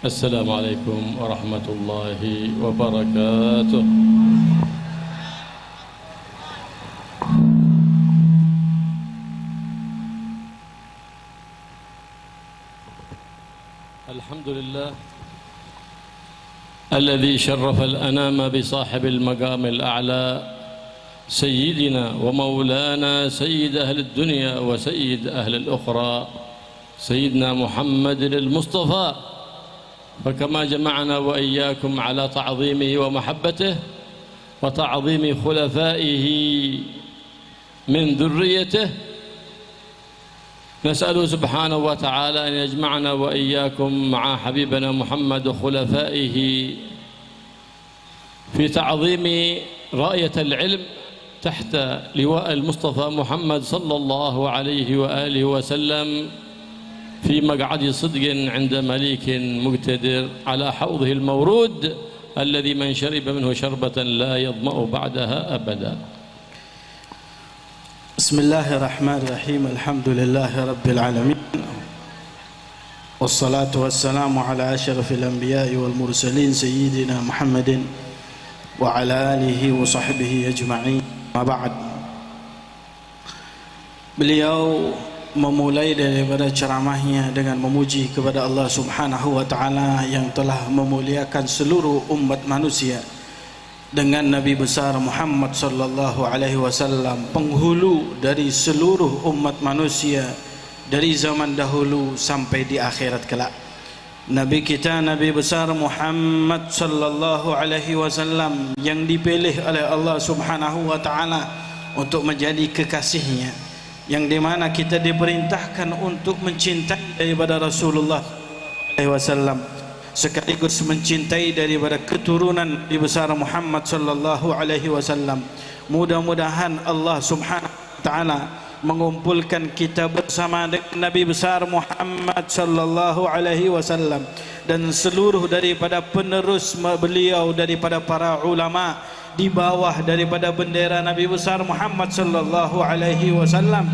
السلام عليكم ورحمة الله وبركاته. الحمد لله الذي شرف الأنام بصاحب المقام الأعلى سيدنا ومولانا سيد أهل الدنيا وسيد أهل الأخرى سيدنا محمد المصطفى، فكما جمعنا وإياكم على تعظيمه ومحبته وتعظيم خلفائه من ذريته، نسأله سبحانه وتعالى أن يجمعنا وإياكم مع حبيبنا محمد وخلفائه في تعظيم راية العلم تحت لواء المصطفى محمد صلى الله عليه وآله وسلم في مقعد صدق عند مليك مقتدر على حوضه المورود الذي من شرب منه شربة لا يظمأ بعدها أبدا. بسم الله الرحمن الرحيم. الحمد لله رب العالمين، والصلاة والسلام على أشرف الأنبياء والمرسلين سيدنا محمد وعلى آله وصحبه أجمعين. ما بعد, beliau memulai daripada ceramahnya dengan memuji kepada Allah Subhanahu wa taala yang telah memuliakan seluruh umat manusia dengan Nabi besar Muhammad sallallahu alaihi wasallam, penghulu dari seluruh umat manusia dari zaman dahulu sampai di akhirat kelak. Nabi kita, Nabi besar Muhammad sallallahu alaihi wasallam yang dipilih oleh Allah Subhanahu wa taala untuk menjadi kekasihnya, yang dimana kita diperintahkan untuk mencintai daripada Rasulullah sallallahu alaihi wasallam, sekaligus mencintai daripada keturunan Nabi besar Muhammad sallallahu alaihi wasallam. Mudah-mudahan Allah Subhanahu wa taala mengumpulkan kita bersama dengan Nabi besar Muhammad sallallahu alaihi wasallam dan seluruh daripada penerus beliau daripada para ulama di bawah daripada bendera Nabi besar Muhammad sallallahu alaihi wasallam,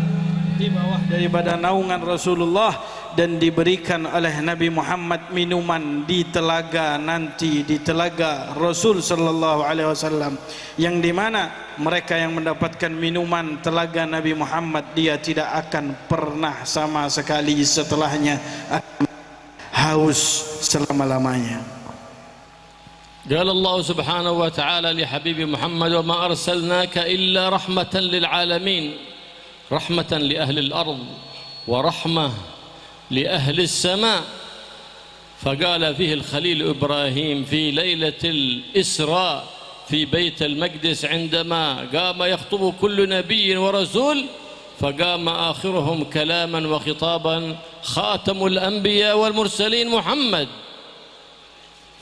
di bawah daripada naungan Rasulullah, dan diberikan oleh Nabi Muhammad minuman di telaga nanti, di telaga Rasul sallallahu alaihi wasallam, yang dimana mereka yang mendapatkan minuman telaga Nabi Muhammad, dia tidak akan pernah sama sekali setelahnya haus selama-lamanya. قال الله سبحانه وتعالى لحبيب محمد وما أرسلناك إلا رحمة للعالمين، رحمة لأهل الأرض ورحمة لأهل السماء. فقال فيه الخليل إبراهيم في ليلة الإسراء في بيت المقدس عندما قام يخطب كل نبي ورسول، فقام آخرهم كلاما وخطابا خاتم الأنبياء والمرسلين محمد،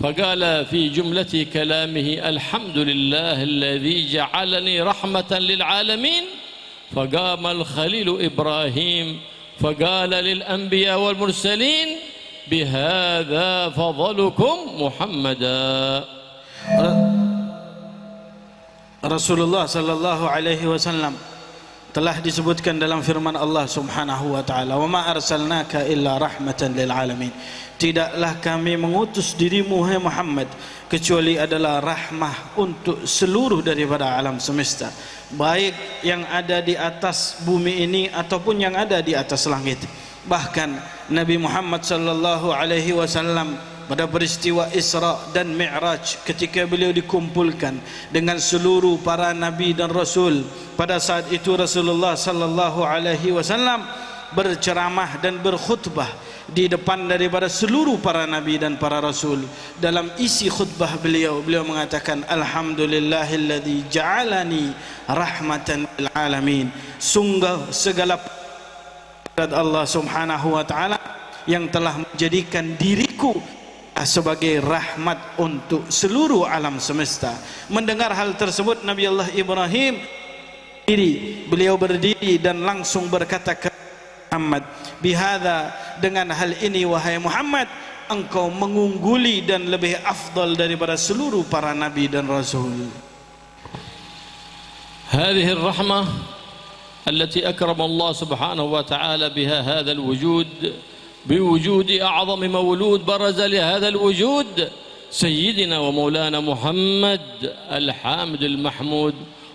فقال في جملة كلامه الحمد لله الذي جعلني رحمة للعالمين. فقام الخليل إبراهيم فقال للأنبياء والمرسلين بهذا فضلكم محمدا. Rasulullah sallallahu alaihi wasallam telah disebutkan dalam firman Allah Subhanahu wa taala, "Wa ma arsalnaka illa rahmatan lil alamin." Tidaklah kami mengutus dirimu hai Muhammad kecuali adalah rahmah untuk seluruh daripada alam semesta, baik yang ada di atas bumi ini ataupun yang ada di atas langit. Bahkan Nabi Muhammad sallallahu alaihi wasallam pada peristiwa Isra dan Mi'raj, ketika beliau dikumpulkan dengan seluruh para nabi dan rasul, pada saat itu Rasulullah sallallahu alaihi wasallam berceramah dan berkhutbah di depan daripada seluruh para nabi dan para rasul. Dalam isi khutbah beliau mengatakan, alhamdulillahilladzi ja'alani rahmatan lil alamin. Sungguh segala Allah Subhanahu wa taala yang telah menjadikan diriku sebagai rahmat untuk seluruh alam semesta. Mendengar hal tersebut, Nabi Allah Ibrahim beliau berdiri dan langsung berkata ke Muhammad, bihadza, dengan hal ini wahai Muhammad, engkau mengungguli dan lebih afdal daripada seluruh para nabi dan rasul. هذه الرحمة التي أكرم الله سبحانه وتعالى بها هذا الوجود بوجود أعظم مولود برز لهذا الوجود سيدنا ومولانا محمد الحامد المحمود،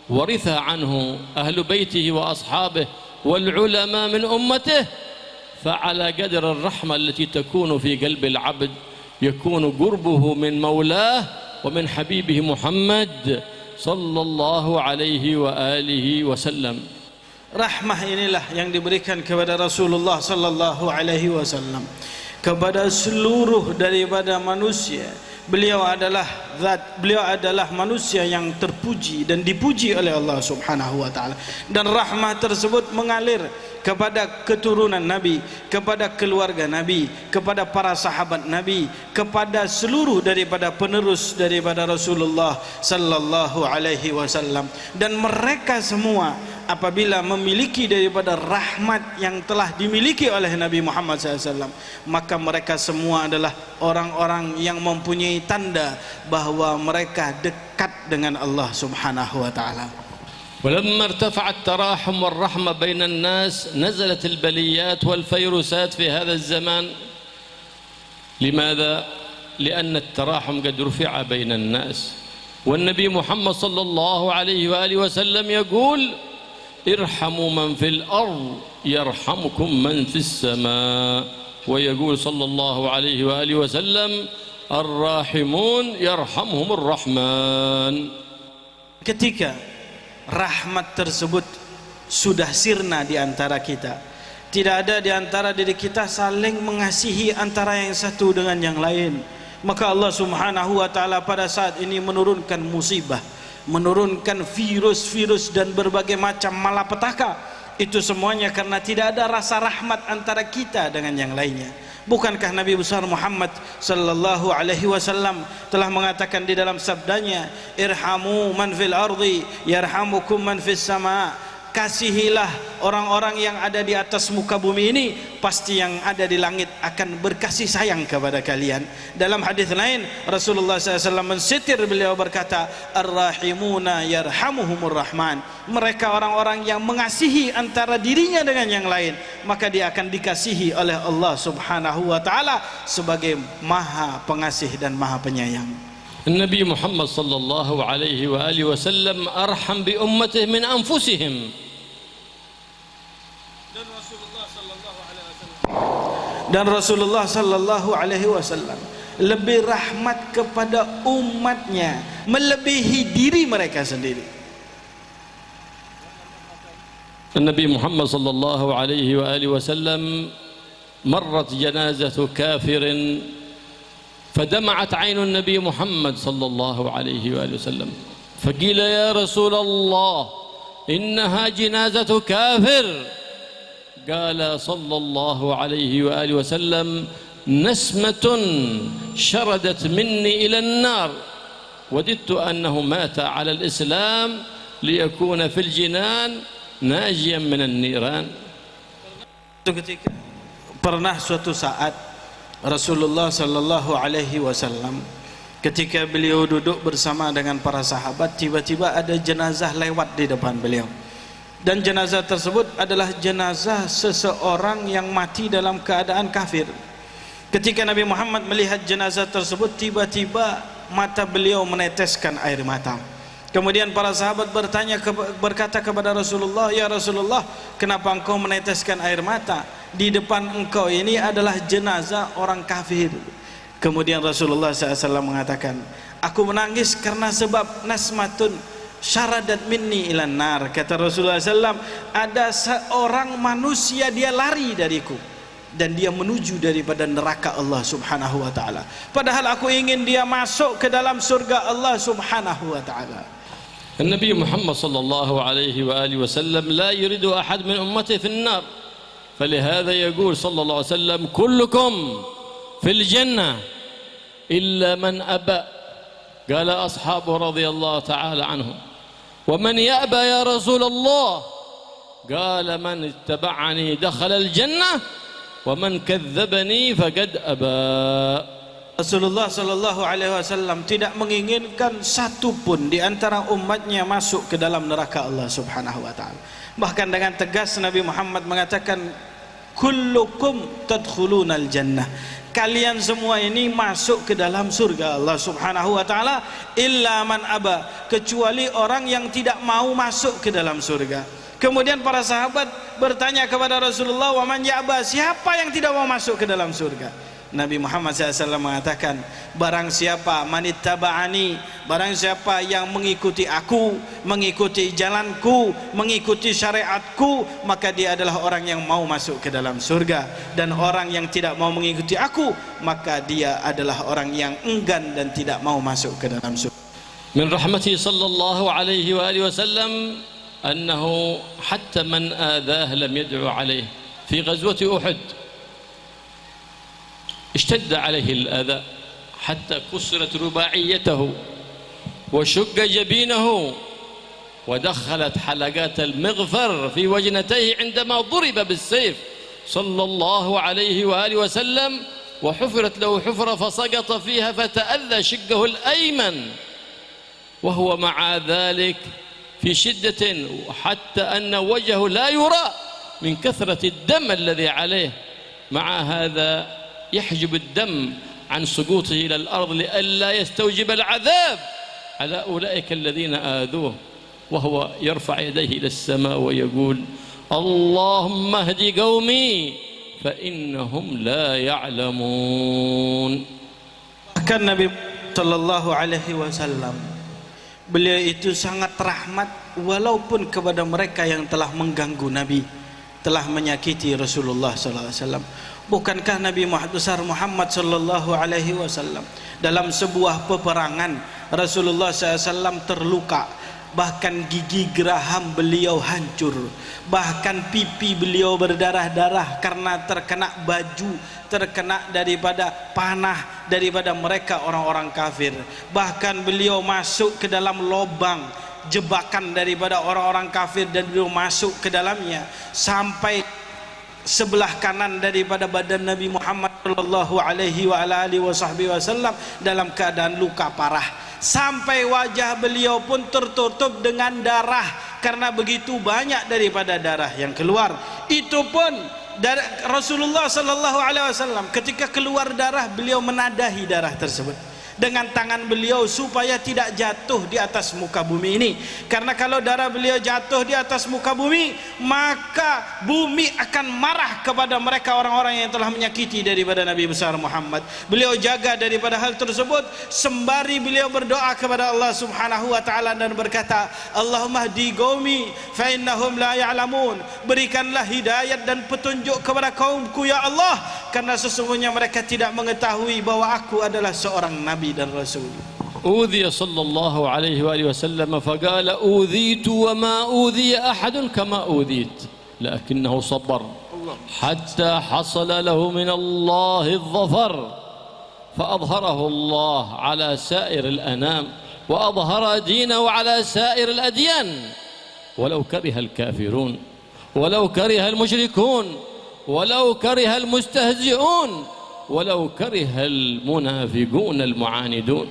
ورث عنه أهل بيته وأصحابه والعلماء من أمته. فعلى قدر الرحمة التي تكون في قلب العبد يكون قربه من مولاه ومن حبيبه محمد صلى الله عليه وآله وسلم. Rahmah inilah yang diberikan kepada Rasulullah sallallahu alaihi wasallam kepada seluruh daripada manusia. Beliau adalah zat, beliau adalah manusia yang terpuji dan dipuji oleh Allah Subhanahu wa taala, dan rahmah tersebut mengalir kepada keturunan Nabi, kepada keluarga Nabi, kepada para sahabat Nabi, kepada seluruh daripada penerus daripada Rasulullah sallallahu alaihi wasallam. Dan mereka semua apabila memiliki daripada rahmat yang telah dimiliki oleh Nabi Muhammad SAW, maka mereka semua adalah orang-orang yang mempunyai tanda bahawa mereka dekat dengan Allah Subhanahu wa taala. ولما ارتفع التراحم والرحمة بين الناس نزلت البليات والفيروسات في هذا الزمان. لماذا؟ لأن التراحم قد رفع بين الناس، والنبي محمد صلى الله عليه وآله وسلم يقول ارحموا من في الأرض يرحمكم من في السماء، ويقول صلى الله عليه وآله وسلم الراحمون يرحمهم الرحمن. Ketika rahmat tersebut sudah sirna di antara kita, tidak ada di antara diri kita saling mengasihi antara yang satu dengan yang lain, maka Allah Subhanahu wa taala pada saat ini menurunkan musibah, menurunkan virus-virus dan berbagai macam malapetaka. Itu semuanya karena tidak ada rasa rahmat antara kita dengan yang lainnya. Bukankah Nabi besar Muhammad sallallahu alaihi wasallam telah mengatakan di dalam sabdanya, irhamu man fil ardi yarhamukum man fis sama. Kasihilah orang-orang yang ada di atas muka bumi ini, pasti yang ada di langit akan berkasih sayang kepada kalian. Dalam hadis lain Rasulullah SAW mensitir, beliau berkata, ar-rahimuna yarhamuhumur rahman. Mereka orang-orang yang mengasihi antara dirinya dengan yang lain, maka dia akan dikasihi oleh Allah Subhanahu wa taala sebagai Maha Pengasih dan Maha Penyayang. النبي محمد صلى الله عليه وآله وسلم أرحم بأمته من أنفسهم. Dan Rasulullah sallallahu alaihi wasallam lebih rahmat kepada umatnya melebihi diri mereka sendiri. النبي محمد صلى الله عليه وآله وسلم مرت جنازة كافر فدمعت عين النبي محمد صلى الله عليه وآله وسلم، فقيل يا رسول الله إنها جنازة كافر، قال صلى الله عليه وآله وسلم نسمة شردت مني إلى النار وددت أنه مات على الإسلام ليكون في الجنان ناجيا من النيران. Ketika pernah suatu saat Rasulullah sallallahu alaihi wasallam ketika beliau duduk bersama dengan para sahabat, tiba-tiba ada jenazah lewat di depan beliau. Dan jenazah tersebut adalah jenazah seseorang yang mati dalam keadaan kafir. Ketika Nabi Muhammad melihat jenazah tersebut, tiba-tiba mata beliau meneteskan air mata. Kemudian para sahabat berkata kepada Rasulullah, ya Rasulullah, kenapa engkau meneteskan air mata? Di depan engkau ini adalah jenazah orang kafir. Kemudian Rasulullah SAW mengatakan, aku menangis karena sebab nasmatun syaradat minni ilan nar. Kata Rasulullah SAW, ada seorang manusia dia lari dariku dan dia menuju daripada neraka Allah Subhanahu wa taala, padahal aku ingin dia masuk ke dalam surga Allah Subhanahu wa taala. النبي محمد صلى الله عليه وآله وسلم لا يريد أحد من أمته في النار، فلهذا يقول صلى الله عليه وسلم كلكم في الجنة إلا من أبى. قال أصحابه رضي الله تعالى عنهم ومن يأبى يا رسول الله؟ قال من اتبعني دخل الجنة ومن كذبني فقد أبى. Rasulullah sallallahu alaihi wasallam tidak menginginkan satu pun di antara umatnya masuk ke dalam neraka Allah Subhanahu wa taala. Bahkan dengan tegas Nabi Muhammad mengatakan, kullukum tadkhulunal jannah, kalian semua ini masuk ke dalam surga Allah Subhanahu wa taala, illa man aba, kecuali orang yang tidak mau masuk ke dalam surga. Kemudian para sahabat bertanya kepada Rasulullah, wa man ya'ba, siapa yang tidak mau masuk ke dalam surga? Nabi Muhammad SAW mengatakan, barang siapa manittaba'ani, barang siapa yang mengikuti aku, mengikuti jalanku, mengikuti syariatku, maka dia adalah orang yang mau masuk ke dalam surga. Dan orang yang tidak mau mengikuti aku, maka dia adalah orang yang enggan dan tidak mau masuk ke dalam surga. Min rahmati sallallahu alaihi wa alihi wasallam annahu hatta man adhah lam yad'u alaihi fi ghazwati Uhud اشتد عليه الأذى حتى كسرت رباعيته وشق جبينه ودخلت حلقات المغفر في وجنتيه عندما ضرب بالسيف صلى الله عليه وآله وسلم، وحفرت له حفرة فسقط فيها فتأذى شقه الأيمن وهو مع ذلك في شدة حتى أن وجهه لا يرى من كثرة الدم الذي عليه. مع هذا يحجب الدم عن سقوطه إلى الأرض لئلا يستوجب العذاب على أولئك الذين آذوه، وهو يرفع يديه إلى السماء ويقول اللهم اهد قومي فإنهم لا يعلمون. Bahkan Nabi Sallallahu Alaihi Wasallam, beliau itu sangat rahmat walaupun kepada mereka yang telah mengganggu Nabi, telah menyakiti Rasulullah Sallallahu Alaihi Wasallam. Bukankah Nabi besar Muhammad Sallallahu Alaihi Wasallam dalam sebuah peperangan Rasulullah SAW terluka, bahkan gigi geraham beliau hancur, bahkan pipi beliau berdarah-darah karena terkena baju, terkena daripada panah daripada mereka orang-orang kafir. Bahkan beliau masuk ke dalam lubang jebakan daripada orang-orang kafir dan beliau masuk ke dalamnya sampai sebelah kanan daripada badan Nabi Muhammad sallallahu alaihi wasallam dalam keadaan luka parah, sampai wajah beliau pun tertutup dengan darah karena begitu banyak daripada darah yang keluar. Itu pun dari Rasulullah sallallahu alaihi wasallam, ketika keluar darah beliau menadahi darah tersebut dengan tangan beliau supaya tidak jatuh di atas muka bumi ini, karena kalau darah beliau jatuh di atas muka bumi maka bumi akan marah kepada mereka orang-orang yang telah menyakiti daripada Nabi besar Muhammad. Beliau jaga daripada hal tersebut sembari beliau berdoa kepada Allah Subhanahu wa taala dan berkata, Allahumma hdi qaumi fa innahum la ya'lamun, berikanlah hidayat dan petunjuk kepada kaumku ya Allah, karena sesungguhnya mereka tidak mengetahui bahwa aku adalah seorang nabi dan rasul. أوذي صلى الله عليه وآله وسلم فقال أوذيت وما أوذي أحد كما أوذيت لكنه صبر حتى حصل له من الله الظفر فأظهره الله على سائر الأنام وأظهر دينه على سائر الأديان ولو كره الكافرون ولو كره المشركون ولو كره المستهزئون ولو كره المنافقون المعاندون.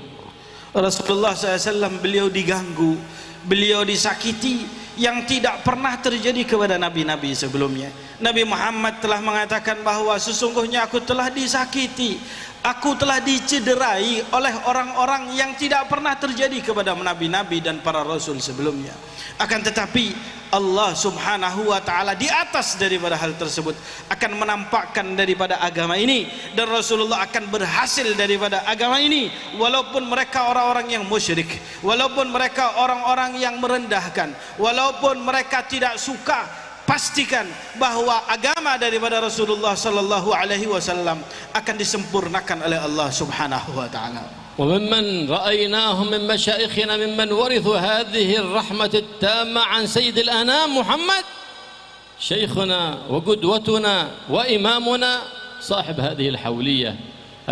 Rasulullah SAW beliau diganggu, beliau disakiti yang tidak pernah terjadi kepada nabi-nabi sebelumnya. Nabi Muhammad telah mengatakan bahwa sesungguhnya aku telah disakiti, aku telah dicederai oleh orang-orang yang tidak pernah terjadi kepada nabi-nabi dan para rasul sebelumnya. Akan tetapi Allah Subhanahu wa taala di atas daripada hal tersebut akan menampakkan daripada agama ini, dan Rasulullah akan berhasil daripada agama ini walaupun mereka orang-orang yang musyrik, walaupun mereka orang-orang yang merendahkan, walaupun mereka tidak suka. Pastikan bahwa agama daripada Rasulullah sallallahu alaihi wasallam akan disempurnakan oleh Allah Subhanahu wa taala. وممن رأيناهم من مشايخنا ممن ورثوا هذه الرحمة التامة عن سيد الأنام محمد شيخنا وقدوتنا وإمامنا صاحب هذه الحولية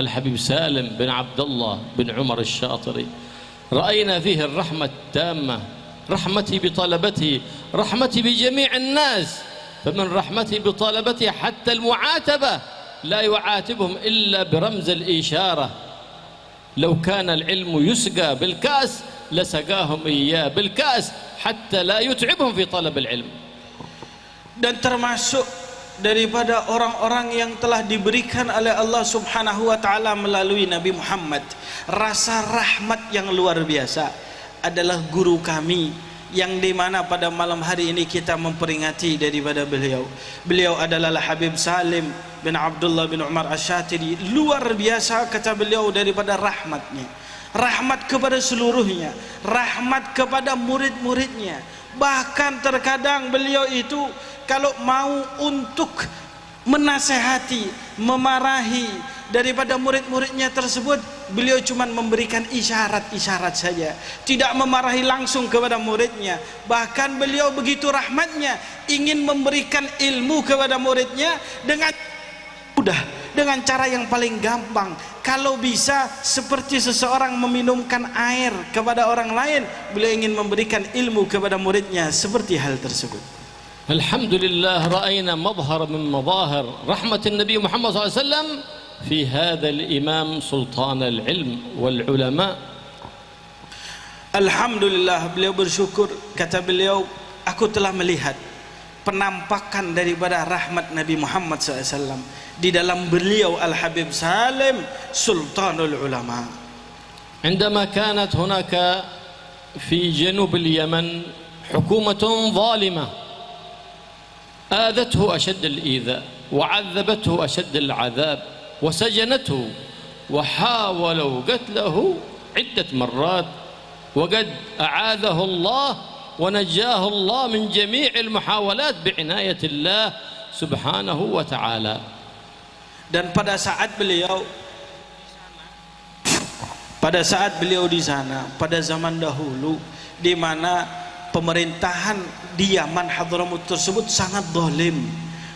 الحبيب سالم بن عبد الله بن عمر الشاطري. رأينا فيه الرحمة التامة، رحمتي بطلبته، رحمتي بجميع الناس، فمن رحمتي بطلبته حتى المعاتبة لا يعاتبهم إلا برمز الإشارة. لو كان العلم يسقى بالكأس لسقاهم إياه بالكأس حتى لا يتعبهم في طلب العلم. Dan termasuk daripada orang-orang yang telah diberikan oleh Allah Subhanahu wa taala melalui Nabi Muhammad. Rasa rahmat yang luar biasa adalah guru kami, yang dimana pada malam hari ini kita memperingati daripada beliau. Beliau adalah Habib Salim bin Abdullah bin Umar Asy-Syatiri. Luar biasa kata beliau daripada rahmatnya, rahmat kepada seluruhnya, rahmat kepada murid-muridnya. Bahkan terkadang beliau itu kalau mau untuk menasehati, memarahi daripada murid-muridnya tersebut, beliau cuma memberikan isyarat-isyarat saja, tidak memarahi langsung kepada muridnya. Bahkan beliau begitu rahmatnya, ingin memberikan ilmu kepada muridnya dengan mudah, dengan cara yang paling gampang. Kalau bisa seperti seseorang meminumkan air kepada orang lain, beliau ingin memberikan ilmu kepada muridnya seperti hal tersebut. Alhamdulillah, ra'ayna madhar min madahir rahmatin Nabi Muhammad SAW في هذا الإمام سلطان العلم والعلماء. Alhamdulillah, beliau bersyukur, kata beliau, aku telah melihat penampakan daripada rahmat Nabi Muhammad SAW di dalam beliau Al-Habib Salim Sultanul Ulama. عندما كانت هناك في جنوب اليمن حكومة ظالمة آذته أشد الإيذاء وعذبته أشد العذاب وسجنته وحاولوا قتله عدة مرات، وقد أعاذه الله ونجاه الله من جميع المحاولات بعناية الله سبحانه وتعالى. Dan pada saat beliau di sana pada zaman dahulu, di mana pemerintahan di Yaman Hadramut tersebut sangat zalim,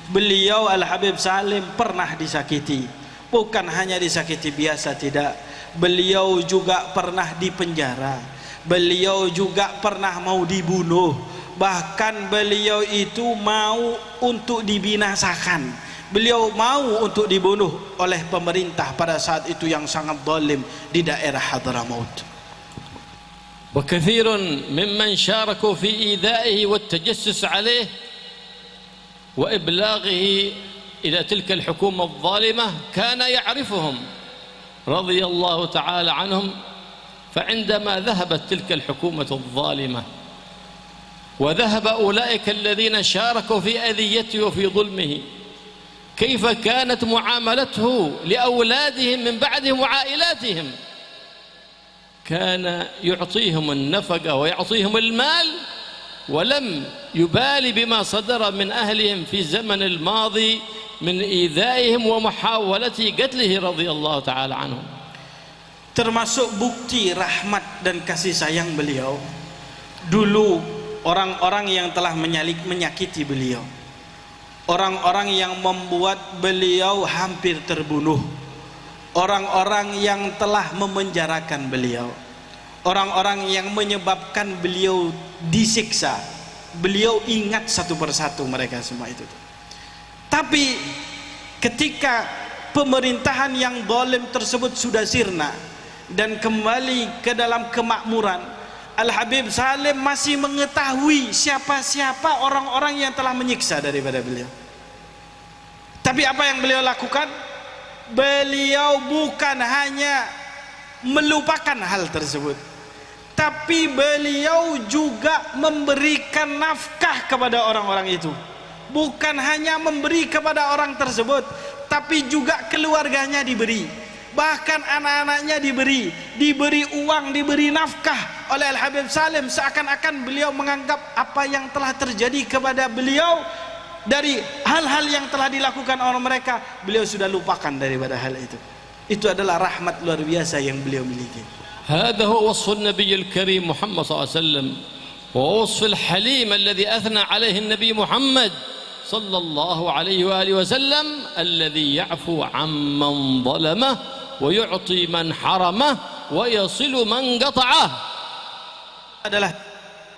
beliau Al-Habib Salim pernah disakiti. Bukan hanya disakiti biasa, tidak, beliau juga pernah dipenjara, beliau juga pernah mau dibunuh, bahkan beliau itu mau untuk dibinasakan, beliau mau untuk dibunuh oleh pemerintah pada saat itu yang sangat zalim di daerah Hadramaut. وكثير ممن شاركوا في إيذائه والتجسس عليه وإبلاغه إلى تلك الحكومة الظالمة كان يعرفهم رضي الله تعالى عنهم. فعندما ذهبت تلك الحكومة الظالمة وذهب أولئك الذين شاركوا في أذيته وفي ظلمه، كيف كانت معاملته لأولادهم من بعدهم وعائلاتهم؟ كان يعطيهم النفقة ويعطيهم المال، ولم يبالي بما صدر من أهلهم في الزمن الماضي من إيذائهم ومحاولة قتله رضي الله تعالى عنهم. Termasuk bukti rahmat dan kasih sayang beliau, dulu orang-orang yang telah menyakiti beliau, orang-orang yang membuat beliau hampir terbunuh, orang-orang yang telah memenjarakan beliau, orang-orang yang menyebabkan beliau disiksa, beliau ingat satu persatu mereka semua itu. Tapi ketika pemerintahan yang zalim tersebut sudah sirna dan kembali ke dalam kemakmuran, Al-Habib Salim masih mengetahui siapa-siapa orang-orang yang telah menyiksa daripada beliau. Tapi apa yang beliau lakukan? Beliau bukan hanya melupakan hal tersebut, tapi beliau juga memberikan nafkah kepada orang-orang itu. Bukan hanya memberi kepada orang tersebut, tapi juga keluarganya diberi, bahkan anak-anaknya diberi uang, diberi nafkah oleh Al-Habib Salim, seakan-akan beliau menganggap apa yang telah terjadi kepada beliau dari hal-hal yang telah dilakukan oleh mereka, beliau sudah lupakan daripada hal itu. Itu adalah rahmat luar biasa yang beliau miliki. هذا هو وصف النبي الكريم محمد صلى الله عليه وسلم، ووصف الحليم الذي أثنى عليه النبي محمد صلى الله عليه وآله وسلم، الذي يعفو عمن ظلمه ويعطي من حرمه ويصل من قطعه. Adalah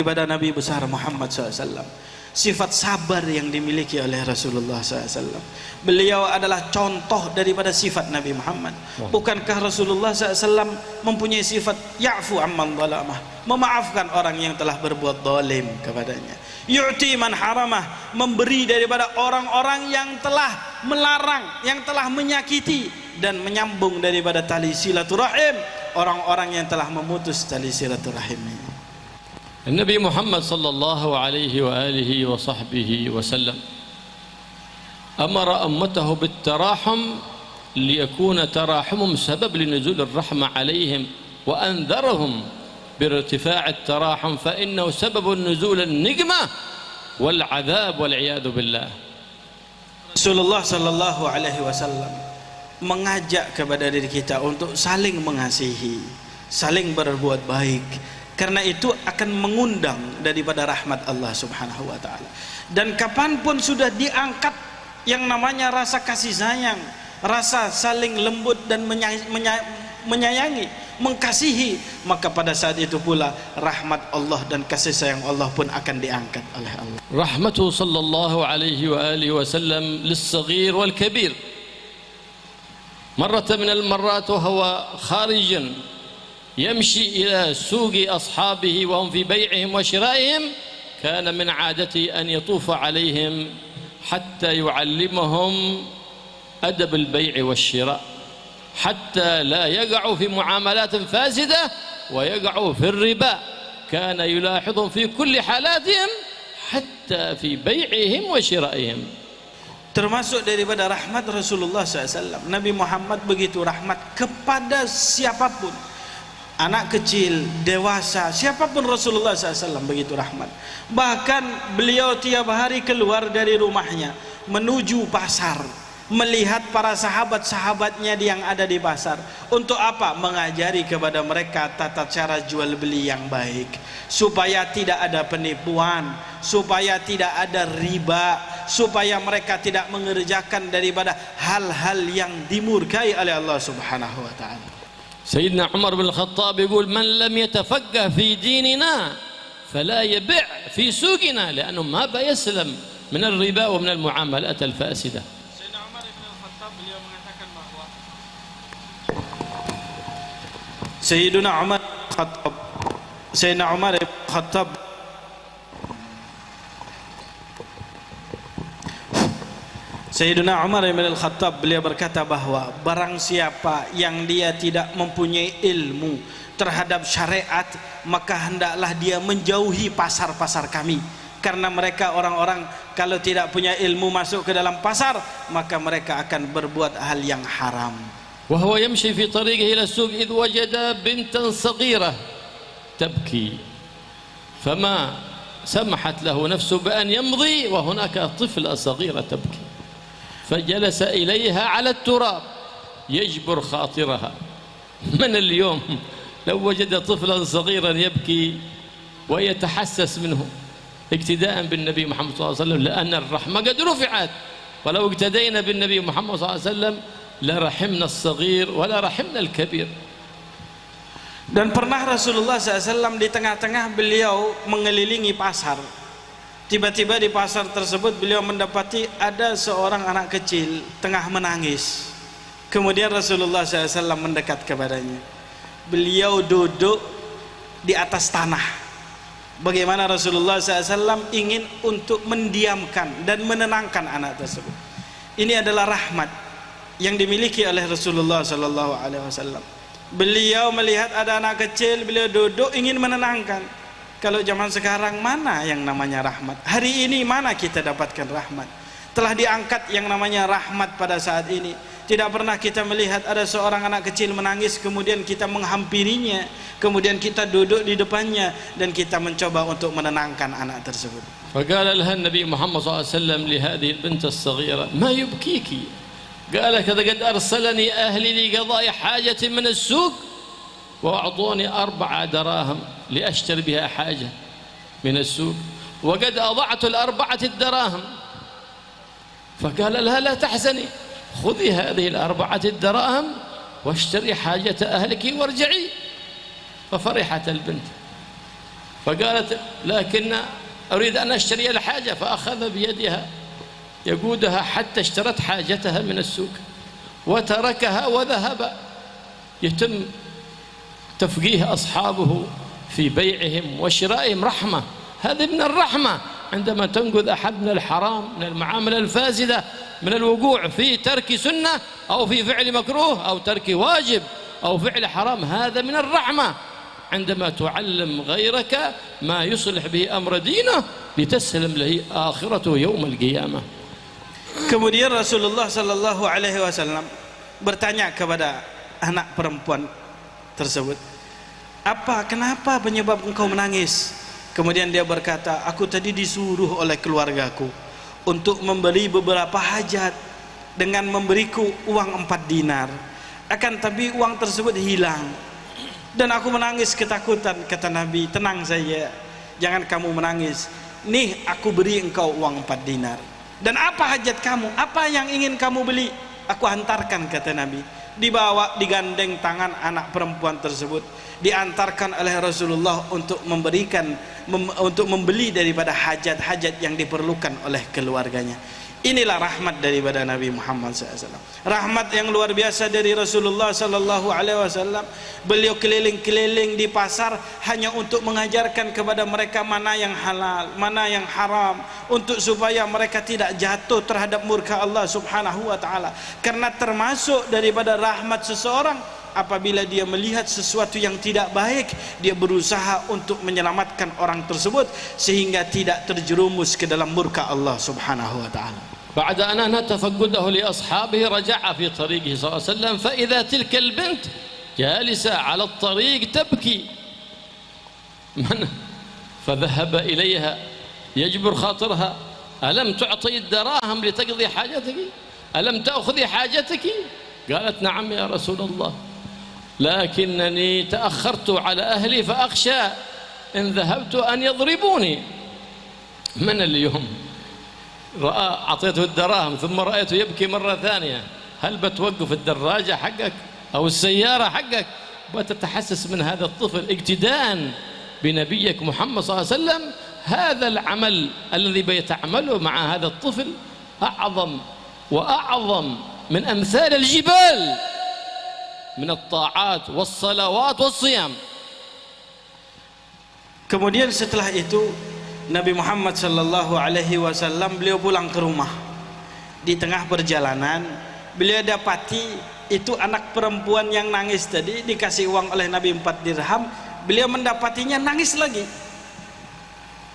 ibadah Nabi besar Muhammad SAW, sifat sabar yang dimiliki oleh Rasulullah SAW. Beliau adalah contoh daripada sifat Nabi Muhammad. Bukankah Rasulullah SAW mempunyai sifat ya'fu amman zalamah, memaafkan orang yang telah berbuat zalim kepadanya? yu'ti man haramah, memberi daripada orang-orang yang telah melarang, yang telah menyakiti dan menyambung daripada tali silaturahim, orang-orang yang telah memutus tali silaturahim. Nabi Muhammad sallallahu alaihi wa alihi wa sahbihi wasallam amara ummatahu bit-tarahum liyakuna tarahumum sabab linuzul ar-rahmah alaihim wa anzarahum birtifaa' at-tarahum fa innahu sababun nuzul an-niqmah wal 'adzab wal 'iyadu billah. Rasulullah sallallahu alaihi wasallam mengajak kepada diri kita untuk saling mengasihi, saling berbuat baik, karena itu akan mengundang daripada rahmat Allah subhanahu wa ta'ala. Dan kapanpun sudah diangkat yang namanya rasa kasih sayang, rasa saling lembut dan menyayangi, mengkasihi, maka pada saat itu pula rahmat Allah dan kasih sayang Allah pun akan diangkat oleh Allah. Rahmatu sallallahu alaihi wa alihi wasallam lis-saghir wal kabir. مرة من المرات وهو خارج يمشي إلى سوق أصحابه وهم في بيعهم وشرائهم كان من عادته أن يطوف عليهم حتى يعلمهم أدب البيع والشراء حتى لا يقعوا في معاملات فاسدة ويقعوا في الربا. كان يلاحظهم في كل حالاتهم حتى في بيعهم وشرائهم. Termasuk daripada rahmat Rasulullah SAW, Nabi Muhammad begitu rahmat kepada siapapun, anak kecil, dewasa, siapapun Rasulullah SAW begitu rahmat. Bahkan beliau tiap hari keluar dari rumahnya menuju pasar, melihat para sahabat-sahabatnya yang ada di pasar. Untuk apa? Mengajari kepada mereka tata cara jual beli yang baik, supaya tidak ada penipuan, supaya tidak ada riba, supaya mereka tidak mengerjakan daripada hal-hal yang dimurkai oleh Allah Subhanahu wa taala. Sayyidina Umar bin Khattab يقول من لم يتفقه في ديننا فلا يبيع في سوقنا لأنه ما بيسلم من الربا ومن المعاملات الفاسدة. Sayyidina Umar bin Khattab beliau mengatakan bahwa Sayyidina Umar bin Khattab Sayyidina Umar bin Al-Khattab beliau berkata bahwa barang siapa yang dia tidak mempunyai ilmu terhadap syariat, maka hendaklah dia menjauhi pasar-pasar kami, karena mereka orang-orang kalau tidak punya ilmu masuk ke dalam pasar, maka mereka akan berbuat hal yang haram. وهو يمشي في طريقه إلى السوق إذ وجد بنتا صغيرة تبكي فما سمحت له نفسه بأن يمضي وهناك طفلة صغيرة تبكي فجلس إليها على التراب يجبر خاطرها. من اليوم لو وجد طفلا صغيرا يبكي ويتحسس منه اقتداء بالنبي محمد صلى الله عليه وسلم، لأن الرحمة قد رفعت، ولو اقتدينا بالنبي محمد صلى الله عليه وسلم لرحمنا الصغير ولا رحمنا الكبير. Dan pernah Rasulullah SAW di tengah-tengah beliau mengelilingi pasar. Tiba-tiba di pasar tersebut beliau mendapati ada seorang anak kecil tengah menangis. Kemudian Rasulullah SAW mendekat kepadanya. Beliau duduk di atas tanah. Bagaimana Rasulullah SAW ingin untuk mendiamkan dan menenangkan anak tersebut. Ini adalah rahmat yang dimiliki oleh Rasulullah SAW. Beliau melihat ada anak kecil, beliau duduk ingin menenangkan. Kalau zaman sekarang mana yang namanya rahmat? Hari ini mana kita dapatkan rahmat? Telah diangkat yang namanya rahmat pada saat ini. Tidak pernah kita melihat ada seorang anak kecil menangis kemudian kita menghampirinya, kemudian kita duduk di depannya dan kita mencoba untuk menenangkan anak tersebut. فقال لها النبي محمد صلى الله عليه وسلم لهذه البنت الصغيرة ما يبكيك؟ قال كذا قد أرسلني أهلي لقضاء حاجة من السوق وأعطوني 4 دراهم لأشتري بها حاجة من السوق وقد أضعت 4 الدراهم. فقال لها لا تحزني خذي هذه 4 الدراهم واشتري حاجة أهلك وارجعي. ففرحت البنت فقالت لكن أريد أن أشتري الحاجة، فأخذ بيدها يقودها حتى اشترت حاجتها من السوق وتركها وذهب. يتم تفقيه أصحابه في بيعهم وشرائهم رحمة. هذه من الرحمة عندما تنقذ أحد من الحرام، من المعاملة الفاسدة، من الوقوع في ترك سنة أو في فعل مكروه أو ترك واجب أو فعل حرام، هذا من الرحمة. عندما تعلم غيرك ما يصلح به أمر دينه لتسلم له آخرته يوم القيامة. Kemudian Rasulullah sallallahu alaihi wasallam bertanya kepada anak perempuan tersebut, kenapa penyebab engkau menangis? Kemudian dia berkata, aku tadi disuruh oleh keluargaku untuk membeli beberapa hajat dengan memberiku uang 4 dinar. Akan tapi uang tersebut hilang dan aku menangis ketakutan. Kata Nabi, tenang saja, jangan kamu menangis. Nih aku beri engkau uang 4 dinar. Dan apa hajat kamu? Apa yang ingin kamu beli? Aku hantarkan, kata Nabi. Dibawa, digandeng tangan anak perempuan tersebut, diantarkan oleh Rasulullah untuk untuk membeli daripada hajat-hajat yang diperlukan oleh keluarganya. Inilah rahmat daripada Nabi Muhammad SAW. Rahmat yang luar biasa dari Rasulullah SAW. Beliau keliling-keliling di pasar hanya untuk mengajarkan kepada mereka mana yang halal, mana yang haram, untuk supaya mereka tidak jatuh terhadap murka Allah Subhanahu wa taala. Karena termasuk daripada rahmat seseorang, apabila dia melihat sesuatu yang tidak baik, dia berusaha untuk menyelamatkan orang tersebut sehingga tidak terjerumus ke dalam murka Allah Subhanahu wa taala. بعد أن أنهى تفقده لأصحابه رجع في طريقه صلى الله عليه وسلم فإذا تلك البنت جالسة على الطريق تبكي. فذهب إليها يجبر خاطرها، ألم تعطي الدراهم لتقضي حاجتك؟ ألم تأخذي حاجتك؟ قالت نعم يا رسول الله، لكنني تأخرت على أهلي فأخشى إن ذهبت أن يضربوني. من اليوم أعطيته الدراهم ثم رأيته يبكي مرة ثانية، هل بتوقف الدراجة حقك أو السيارة حقك؟ وتتحسس من هذا الطفل اقتداء بنبيك محمد صلى الله عليه وسلم. هذا العمل الذي بيتعمله مع هذا الطفل أعظم وأعظم من أمثال الجبال من الطاعات والصلوات والصيام. Kemudian setelah itu Nabi Muhammad sallallahu alaihi wasallam beliau pulang ke rumah. Di tengah perjalanan beliau dapati itu anak perempuan yang nangis tadi dikasih uang oleh Nabi 4 dirham, beliau mendapatinya nangis lagi.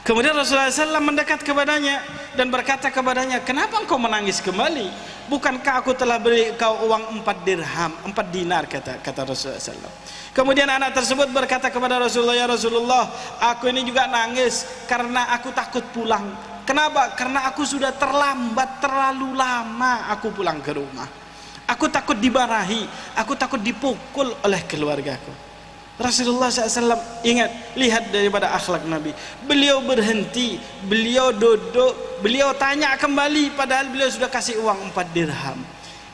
Kemudian Rasulullah SAW mendekat kepadanya dan berkata kepadanya, kenapa engkau menangis kembali? Bukankah aku telah beri kau uang 4 dirham, 4 dinar, kata Rasulullah SAW. Kemudian anak tersebut berkata kepada Rasulullah, ya Rasulullah, aku ini juga nangis karena aku takut pulang. Kenapa? Karena aku sudah terlambat, terlalu lama aku pulang ke rumah. Aku takut dimarahi, aku takut dipukul oleh keluargaku. Rasulullah SAW ingat, lihat daripada akhlak Nabi. Beliau berhenti, beliau duduk, beliau tanya kembali padahal beliau sudah kasih uang 4 dirham.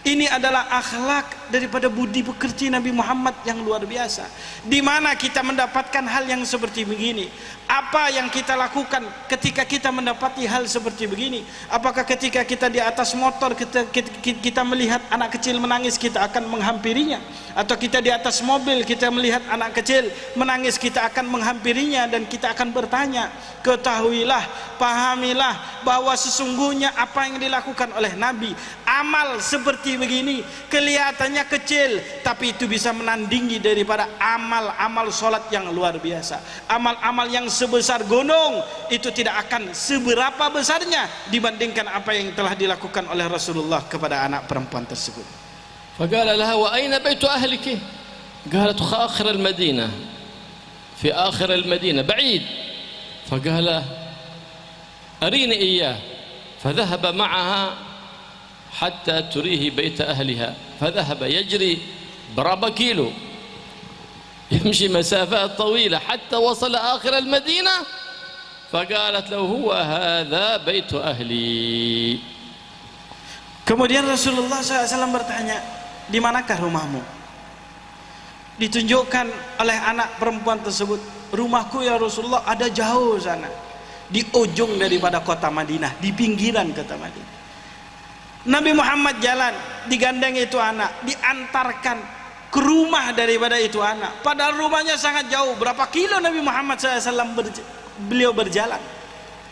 Ini adalah akhlak daripada budi pekerti Nabi Muhammad yang luar biasa. Di mana kita mendapatkan hal yang seperti begini? Apa yang kita lakukan ketika kita mendapati hal seperti begini? Apakah ketika kita di atas motor kita melihat anak kecil menangis kita akan menghampirinya? Atau kita di atas mobil kita melihat anak kecil menangis kita akan menghampirinya dan kita akan bertanya? Ketahuilah, pahamilah bahwa sesungguhnya apa yang dilakukan oleh Nabi, amal seperti begini kelihatannya kecil, tapi itu bisa menandingi daripada amal-amal sholat yang luar biasa. Amal-amal yang sebesar gunung itu tidak akan seberapa besarnya dibandingkan apa yang telah dilakukan oleh Rasulullah kepada anak perempuan tersebut. فقال لها وأين بيت أهلك؟ قالت آخر المدينة، في آخر المدينة بعيد. فقال أريني إياه، فذهب معها حتى تريه بيت أهلها، فذهب يجري بربع كيلو يمشي مسافات طويلة حتى وصل آخر المدينة، فقالت له هو هذا بيت أهلي. Kemudian Rasulullah SAW bertanya, di manakah rumahmu? Ditunjukkan oleh anak perempuan tersebut, rumahku ya Rasulullah ada jauh sana, di ujung daripada kota Madinah, di pinggiran kota Madinah. Nabi Muhammad jalan, digandeng itu anak, diantarkan ke rumah daripada itu anak. Padahal rumahnya sangat jauh, berapa kilo Nabi Muhammad SAW beliau berjalan.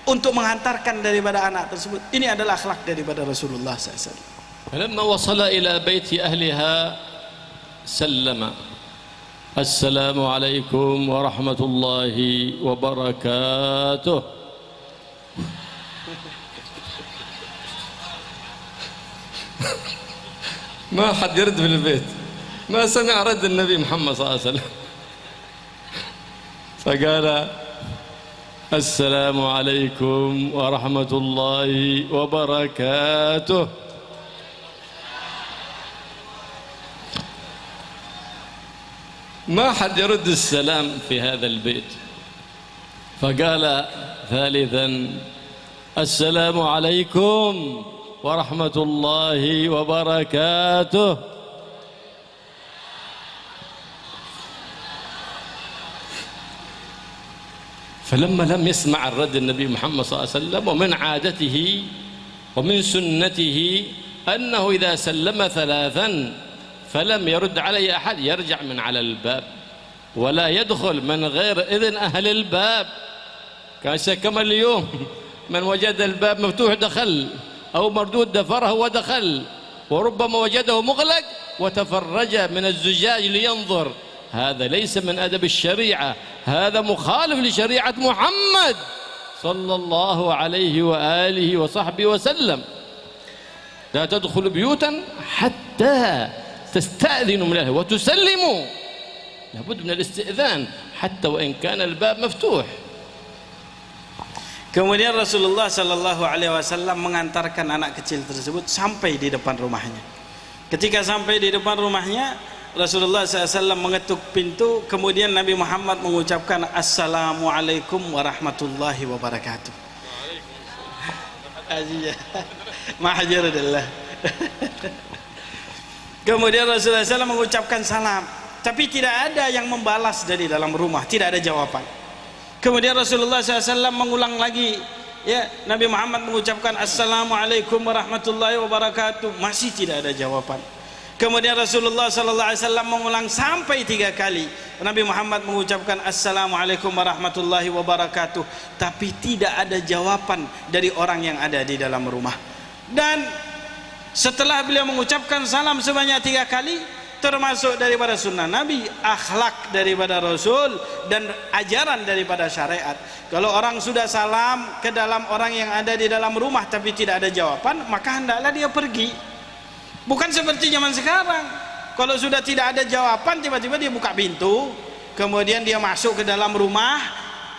untuk menghantarkan daripada anak tersebut. Ini adalah akhlak daripada Rasulullah SAW. فلما وصل إلى بيت أهلها سلم السلام عليكم ورحمة الله وبركاته. ما حد يرد في البيت، ما سمع رد النبي محمد صلى الله عليه وسلم، فقال السلام عليكم ورحمة الله وبركاته. ما حد يرد السلام في هذا البيت، فقال ثالثا السلام عليكم ورحمة الله وبركاته. فلما لم يسمع الرد النبي محمد صلى الله عليه وسلم، ومن عادته ومن سنته أنه إذا سلم ثلاثا فلم يرد عليه أحد يرجع من على الباب ولا يدخل من غير إذن أهل الباب. كان كما اليوم من وجد الباب مفتوح دخل، أو مردود دفره ودخل، وربما وجده مغلق وتفرج من الزجاج لينظر. هذا ليس من أدب الشريعة، هذا مخالف لشريعة محمد صلى الله عليه وآله وصحبه وسلم. لا تدخل بيوتا حتى تستأذنوا من أهله وتسلموا، لابد من الاستئذان حتى وإن كان الباب مفتوح. Kemudian Rasulullah Sallallahu Alaihi Wasallam mengantarkan anak kecil tersebut sampai di depan rumahnya. Ketika sampai di depan rumahnya, Rasulullah SAW mengetuk pintu. Kemudian Nabi Muhammad mengucapkan Assalamualaikum warahmatullahi wabarakatuh. Mahajirullah. Kemudian Rasulullah SAW mengucapkan salam, tapi tidak ada yang membalas dari dalam rumah, tidak ada jawaban. Kemudian Rasulullah SAW mengulang lagi, ya, Nabi Muhammad mengucapkan Assalamualaikum warahmatullahi wabarakatuh, masih tidak ada jawaban. Kemudian Rasulullah SAW mengulang sampai 3 kali. Nabi Muhammad mengucapkan Assalamualaikum warahmatullahi wabarakatuh, tapi tidak ada jawaban dari orang yang ada di dalam rumah. Dan setelah beliau mengucapkan salam sebanyak 3 kali, termasuk daripada sunnah Nabi, akhlak daripada Rasul, dan ajaran daripada syariat. Kalau orang sudah salam ke dalam orang yang ada di dalam rumah tapi tidak ada jawaban, maka hendaklah dia pergi. Bukan seperti zaman sekarang, kalau sudah tidak ada jawaban tiba-tiba dia buka pintu, kemudian dia masuk ke dalam rumah,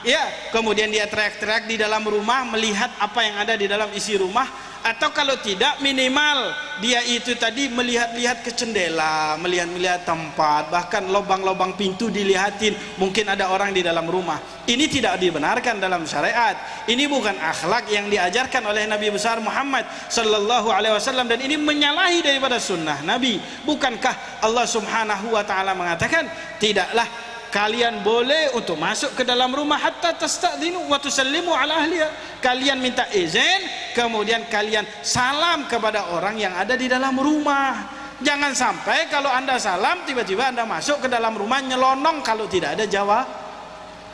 ya, kemudian dia teriak-teriak di dalam rumah, melihat apa yang ada di dalam isi rumah. Atau kalau tidak, minimal dia itu tadi melihat-lihat ke jendela, melihat-lihat tempat, bahkan lubang-lubang pintu dilihatin, mungkin ada orang di dalam rumah. Ini tidak dibenarkan dalam syariat. Ini bukan akhlak yang diajarkan oleh Nabi besar Muhammad sallallahu alaihi wasallam, dan ini menyalahi daripada sunnah Nabi. Bukankah Allah Subhanahu wa taala mengatakan, tidaklah kalian boleh untuk masuk ke dalam rumah hatta tastadzinu wa tusallimu ala ahliha. Kalian minta izin, kemudian kalian salam kepada orang yang ada di dalam rumah. Jangan sampai kalau Anda salam tiba-tiba Anda masuk ke dalam rumah nyelonong kalau tidak ada jawab.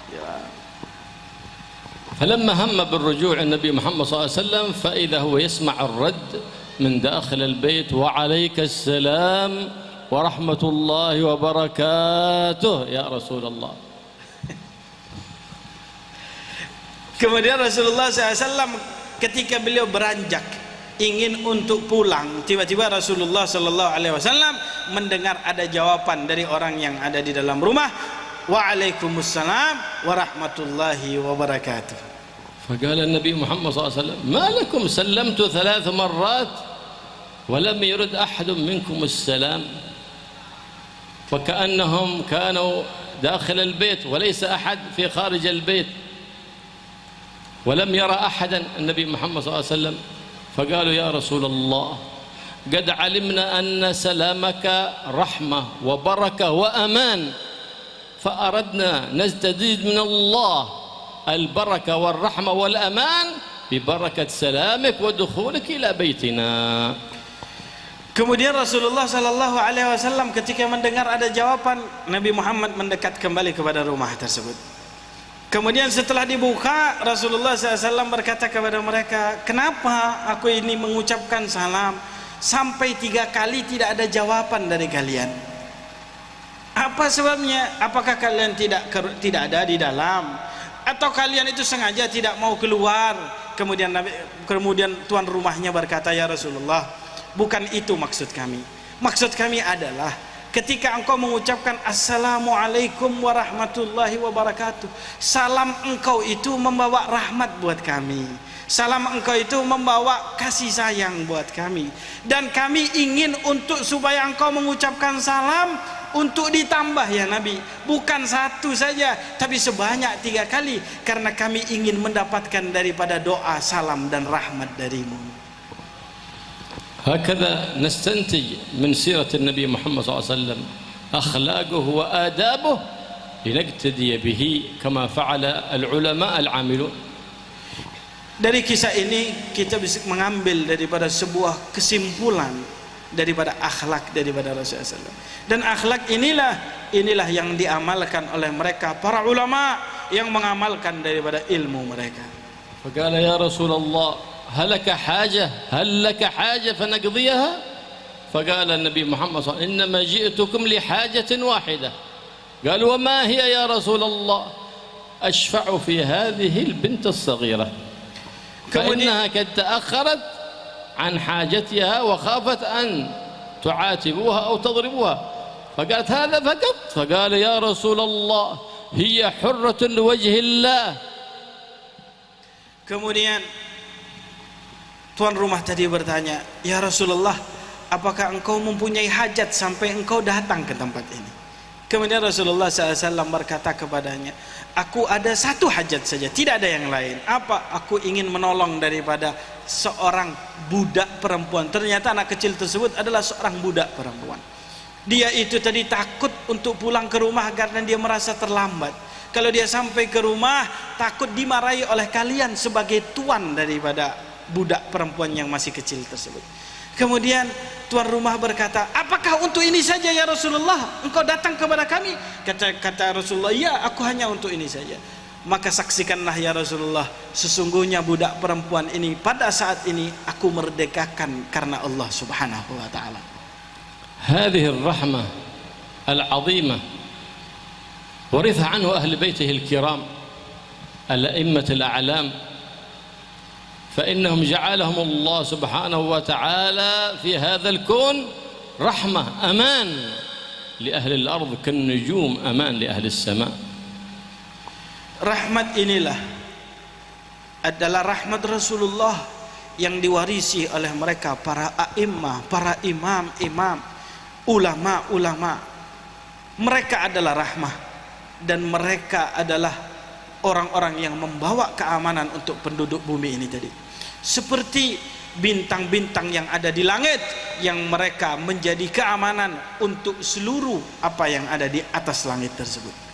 Ya. فلما هم بالرجوع النبي محمد صلى الله عليه وسلم فإذا هو يسمع الرد من داخل البيت وعليك السلام ورحمة الله وبركاته يا رسول الله. Kemudian Rasulullah SAW ketika beliau beranjak ingin untuk pulang, tiba-tiba Rasulullah SAW mendengar ada jawaban dari orang yang ada di dalam rumah, Waalaikumsalam warahmatullahi wabarakatuh. فقال النبي محمد صلى الله عليه وسلم ما لكم سلمت 3 مرات ولم يرد أحد منكم السلام، فكأنهم كانوا داخل البيت وليس أحد في خارج البيت، ولم يرى أحدا النبي محمد صلى الله عليه وسلم. فقالوا يا رسول الله قد علمنا أن سلامك رحمة وبركة وأمان، فأردنا نستزيد من الله البركة والرحمة والأمان ببركة سلامك ودخولك إلى بيتنا. Kemudian Rasulullah Sallallahu Alaihi Wasallam ketika mendengar ada jawaban, Nabi Muhammad mendekat kembali kepada rumah tersebut. Kemudian setelah dibuka, Rasulullah SAW berkata kepada mereka, kenapa aku ini mengucapkan salam sampai 3 kali tidak ada jawaban dari kalian? Apa sebabnya? Apakah kalian tidak ada di dalam, atau kalian itu sengaja tidak mau keluar? Kemudian tuan rumahnya berkata, ya Rasulullah, bukan itu maksud kami. Maksud kami adalah ketika engkau mengucapkan Assalamualaikum warahmatullahi wabarakatuh, salam engkau itu membawa rahmat buat kami, salam engkau itu membawa kasih sayang buat kami, dan kami ingin untuk supaya engkau mengucapkan salam untuk ditambah ya Nabi, bukan 1 saja tapi sebanyak 3 kali, karena kami ingin mendapatkan daripada doa salam dan rahmat darimu. هكذا نستنتج من سيرة النبي محمد صلى الله عليه وسلم أخلاقه وآدابه لنقتدي به كما فعل العلماء العاملون. Dari kisah ini kita bisa mengambil daripada sebuah kesimpulan daripada akhlak daripada Rasulullah SAW. Dan akhlak inilah yang diamalkan oleh mereka para ulama yang mengamalkan daripada ilmu mereka. فقال يا رسول الله هل لك حاجة فنقضيها؟ فقال النبي محمد صلى الله عليه وسلم إنما جئتكم لحاجة واحدة. قال وما هي يا رسول الله؟ أشفع في هذه البنت الصغيرة فإنها قد تأخرت عن حاجتها وخافت أن تعاتبوها أو تضربوها. فقالت هذا فقط. فقال يا رسول الله هي حرة لوجه الله. Kemudian tuan rumah tadi bertanya, ya Rasulullah, apakah engkau mempunyai hajat sampai engkau datang ke tempat ini? Kemudian Rasulullah SAW berkata kepadanya, aku ada 1 hajat saja, tidak ada yang lain. Apa? Aku ingin menolong daripada seorang budak perempuan. Ternyata anak kecil tersebut adalah seorang budak perempuan. Dia itu tadi takut untuk pulang ke rumah karena dia merasa terlambat. Kalau dia sampai ke rumah, takut dimarahi oleh kalian sebagai tuan daripada budak perempuan yang masih kecil tersebut. Kemudian tuan rumah berkata, apakah untuk ini saja ya Rasulullah engkau datang kepada kami? Kata Rasulullah, ya, aku hanya untuk ini saja. Maka saksikanlah ya Rasulullah, sesungguhnya budak perempuan ini pada saat ini aku merdekakan karena Allah Subhanahu wa taala. هذه الرحمة العظيمة ورث عنه أهل بيته الكرام الأئمة الأعلام، فإنهم جعلهم الله سبحانه وتعالى في هذا الكون رحمة، أمان لأهل الأرض كالنجوم أمان لأهل السماء. Rahmat inilah adalah rahmat Rasulullah yang diwarisi oleh mereka para a'immah, para imam-imam, ulama-ulama. Mereka adalah rahmah, dan mereka adalah orang-orang yang membawa keamanan untuk penduduk bumi ini tadi. Seperti bintang-bintang yang ada di langit yang mereka menjadi keamanan untuk seluruh apa yang ada di atas langit tersebut.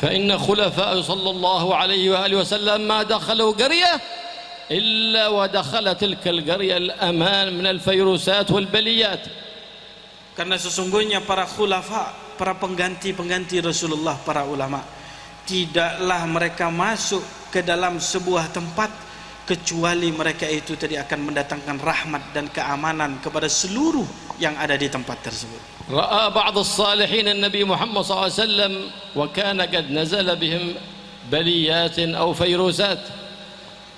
فإن خلفاء صلى الله عليه وآله وسلم ما دخلوا قرية إلا ودخل تلك القرية الأمان من الفيروسات والبليات. Karena sesungguhnya para khulafa, para pengganti-pengganti Rasulullah, para ulama, tidaklah mereka masuk ke dalam sebuah tempat kecuali mereka itu tadi akan mendatangkan rahmat dan keamanan kepada seluruh yang ada di tempat tersebut. رأى بعض الصالحين النبي محمد صلى الله عليه وسلم وكان قد نزل بهم بليات أو فيروسات،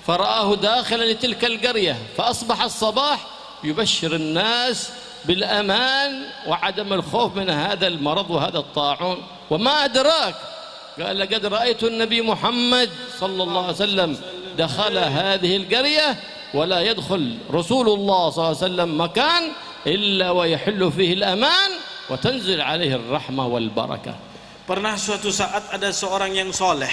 فرآه داخلا لتلك القرية، فأصبح الصباح يبشر الناس بالأمان وعدم الخوف من هذا المرض وهذا الطاعون. وما أدراك؟ قال لقد رأيت النبي محمد صلى الله عليه وسلم دخل هذه القرية ولا يدخل رسول الله صلى الله عليه وسلم مكان إلا ويحل فيه الأمان وتنزل عليه الرحمة والبركة. Pernah suatu saat ada seorang yang soleh,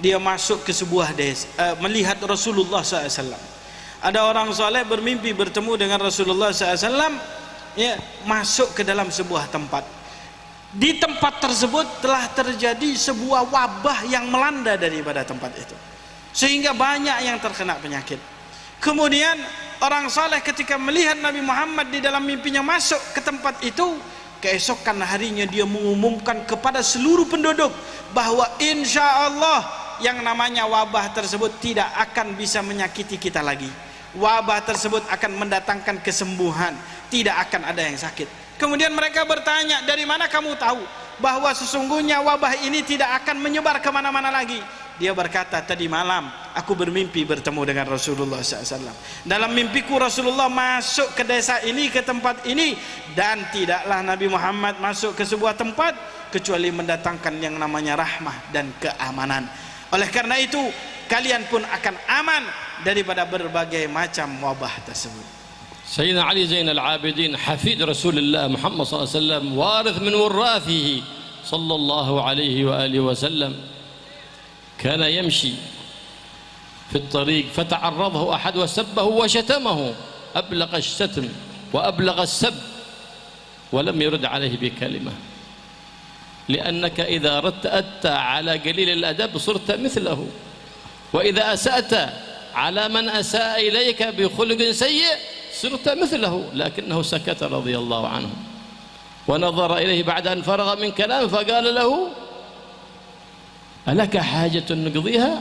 dia masuk ke sebuah desa, melihat Rasulullah SAW. Ada orang soleh bermimpi bertemu dengan Rasulullah SAW, ya, masuk ke dalam sebuah tempat. Di tempat tersebut telah terjadi sebuah wabah yang melanda daripada tempat itu, sehingga banyak yang terkena penyakit. Kemudian orang soleh ketika melihat Nabi Muhammad di dalam mimpinya masuk ke tempat itu, keesokan harinya dia mengumumkan kepada seluruh penduduk bahwa insya Allah yang namanya wabah tersebut tidak akan bisa menyakiti kita lagi. Wabah tersebut akan mendatangkan kesembuhan, tidak akan ada yang sakit. Kemudian mereka bertanya, dari mana kamu tahu bahwa sesungguhnya wabah ini tidak akan menyebar kemana-mana lagi? Dia berkata, tadi malam aku bermimpi bertemu dengan Rasulullah SAW. Dalam mimpiku Rasulullah masuk ke desa ini, ke tempat ini, dan tidaklah Nabi Muhammad masuk ke sebuah tempat kecuali mendatangkan yang namanya rahmah dan keamanan. Oleh karena itu kalian pun akan aman daripada berbagai macam wabah tersebut. سيدنا علي زين العابدين حفيد رسول الله محمد صلى الله عليه وسلم وارث من وراثه صلى الله عليه وآله وسلم كان يمشي في الطريق فتعرضه أحد وسبه وشتمه أبلغ الشتم وأبلغ السب ولم يرد عليه بكلمة لأنك إذا ردت على قليل الأدب صرت مثله وإذا أسأت على من أساء إليك بخلق سيء صرت مثله لكنه سكت رضي الله عنه ونظر إليه بعد أن فرغ من كلام فقال له ألك حاجة نقضيها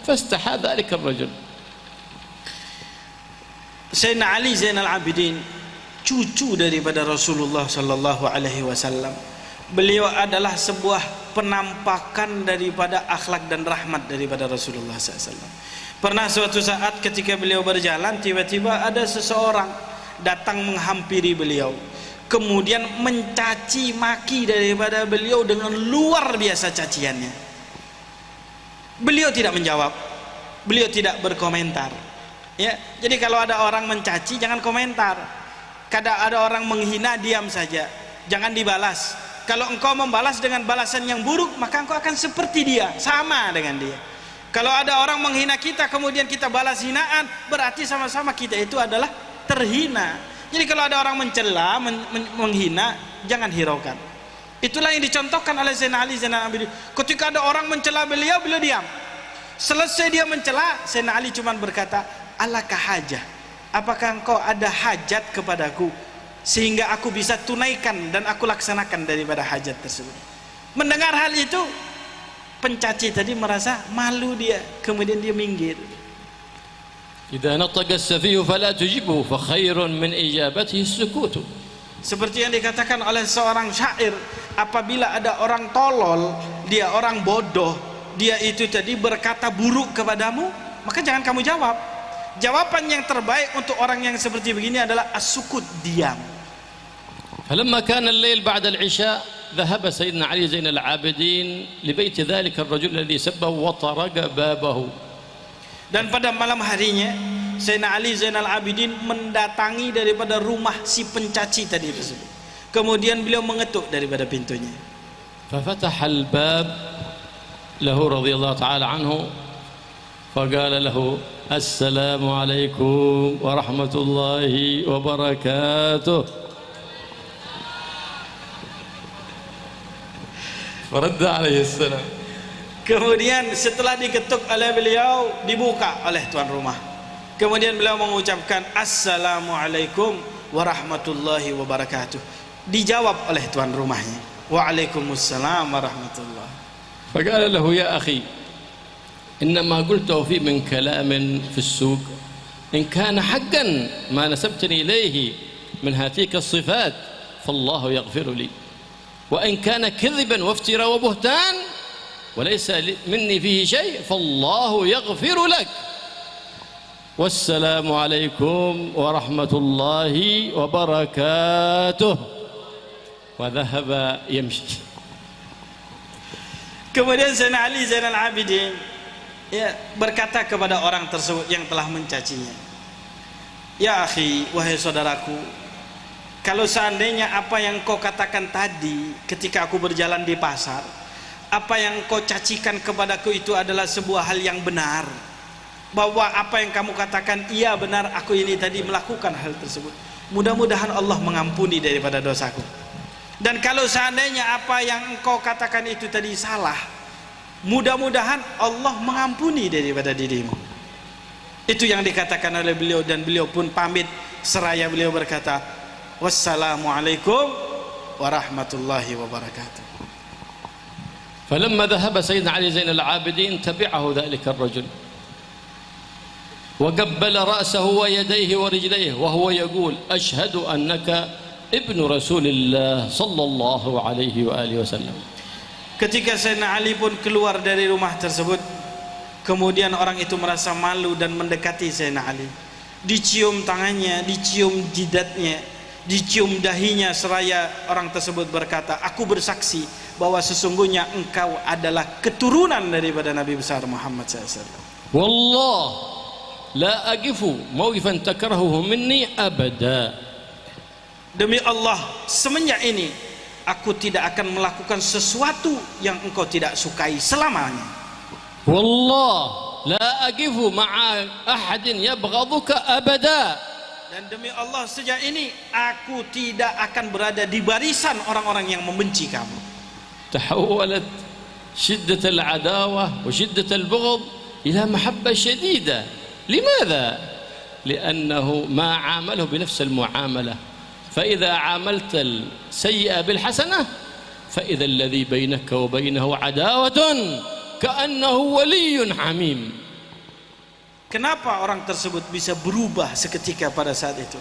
فاستحى ذلك الرجل. Sayyidina Ali Zainal Abidin, cucu daripada Rasulullah sallallahu alaihi wasallam. Beliau adalah sebuah penampakan daripada akhlak dan rahmat daripada Rasulullah SAW. Pernah suatu saat ketika beliau berjalan, tiba-tiba ada seseorang datang menghampiri beliau, kemudian mencaci maki daripada beliau dengan luar biasa caciannya. Beliau tidak menjawab, beliau tidak berkomentar. Ya, jadi kalau ada orang mencaci jangan komentar. Kadang ada orang menghina, diam saja, jangan dibalas. Kalau engkau membalas dengan balasan yang buruk, maka engkau akan seperti dia, sama dengan dia. Kalau ada orang menghina kita kemudian kita balas hinaan, berarti sama-sama kita itu adalah terhina. Jadi kalau ada orang mencela, menghina, jangan hiraukan. Itulah yang dicontohkan oleh Sayyidina Ali Zainal Abidin. Ketika ada orang mencela beliau, beliau diam. Selesai dia mencela, Sayyidina Ali cuma berkata, alaka hajah, apakah engkau ada hajat kepadaku sehingga aku bisa tunaikan dan aku laksanakan daripada hajat tersebut. Mendengar hal itu, pencaci tadi merasa malu dia, kemudian dia minggir. إذا نطق السفيه فلا تجبه فخير من إجابته السكوت. Seperti yang dikatakan oleh seorang syair, apabila ada orang tolol, dia orang bodoh, dia itu tadi berkata buruk kepadamu, maka jangan kamu jawab. Jawaban yang terbaik untuk orang yang seperti begini adalah as-sukut, diam. فلما كان الليل بعد العشاء ذهب سيدنا علي زين العابدين لبيت ذلك الرجل الذي سبه وطرق بابه. Dan pada malam harinya Sayyidina Ali Zainal Abidin mendatangi daripada rumah si pencaci tadi tersebut. Kemudian beliau mengetuk daripada pintunya. ففتح الباب له رضي الله تعالى عنه فقال له السلام عليكم ورحمة الله وبركاته. فرد عليه السلام. Kemudian setelah diketuk oleh beliau, dibuka oleh tuan rumah. Kemudian beliau mengucapkan Assalamualaikum warahmatullahi wabarakatuh. Dijawab oleh tuan rumahnya, Waalaikumsalam warahmatullahi. فقال له يا أخي إنما قلته في من كلام في السوق إن كان حقا ما نسبتني إليه من هاتيك الصفات فالله يغفر لي وإن كان كذبا وافتراء وبهتان وليس مني فيه شيء فالله يغفر لك والسلام عليكم ورحمة الله وبركاته. وذهب يمشي. Kemudian Sayyidina Ali Zainal Abidin berkata kepada orang tersebut yang telah mencacinya, ya akhi, wahai saudaraku, kalau seandainya apa yang kau katakan tadi ketika aku berjalan di pasar, apa yang kau cacikan kepadaku itu adalah sebuah hal yang benar, bahwa apa yang kamu katakan iya benar, aku ini tadi melakukan hal tersebut, mudah-mudahan Allah mengampuni daripada dosaku. Dan kalau seandainya apa yang engkau katakan itu tadi salah, mudah-mudahan Allah mengampuni daripada dirimu. Itu yang dikatakan oleh beliau, dan beliau pun pamit seraya beliau berkata wassalamualaikum warahmatullahi wabarakatuh. فلما ذهب سيدنا علي زين العابدين تبعه ذلك الرجل وقبل رأسه ويديه ورجليه وهو يقول أشهد أنك ابن رسول الله صلى الله عليه وآله وسلم. Ketika Sayyidina Ali pun keluar dari rumah tersebut, kemudian orang itu merasa malu dan mendekati Sayyidina Ali. Dicium tangannya, dicium jidatnya, dicium dahinya, seraya orang tersebut berkata, aku bersaksi bahwa sesungguhnya engkau adalah keturunan daripada Nabi besar Muhammad SAW. Wallah la aqifu mawqifan takrahuhu minni abada. Demi Allah, semenjak ini aku tidak akan melakukan sesuatu yang engkau tidak sukai selamanya. Wallah la aqifu ma'a ahadin yabghaduka abada. Dan demi Allah, sejak ini aku tidak akan berada di barisan orang-orang yang membenci kamu. Tahawwalat shiddat al-adawah wa shiddat al-bughd ila mahabbah shadida. Limadha? Li'annahu ma 'amalahu bi nafs al-mu'amalah. فإذا عاملت السيئة بالحسنة فإذا الذي بينك وبينه عداوة كأنه ولي حميم. Kenapa orang tersebut bisa berubah seketika pada saat itu?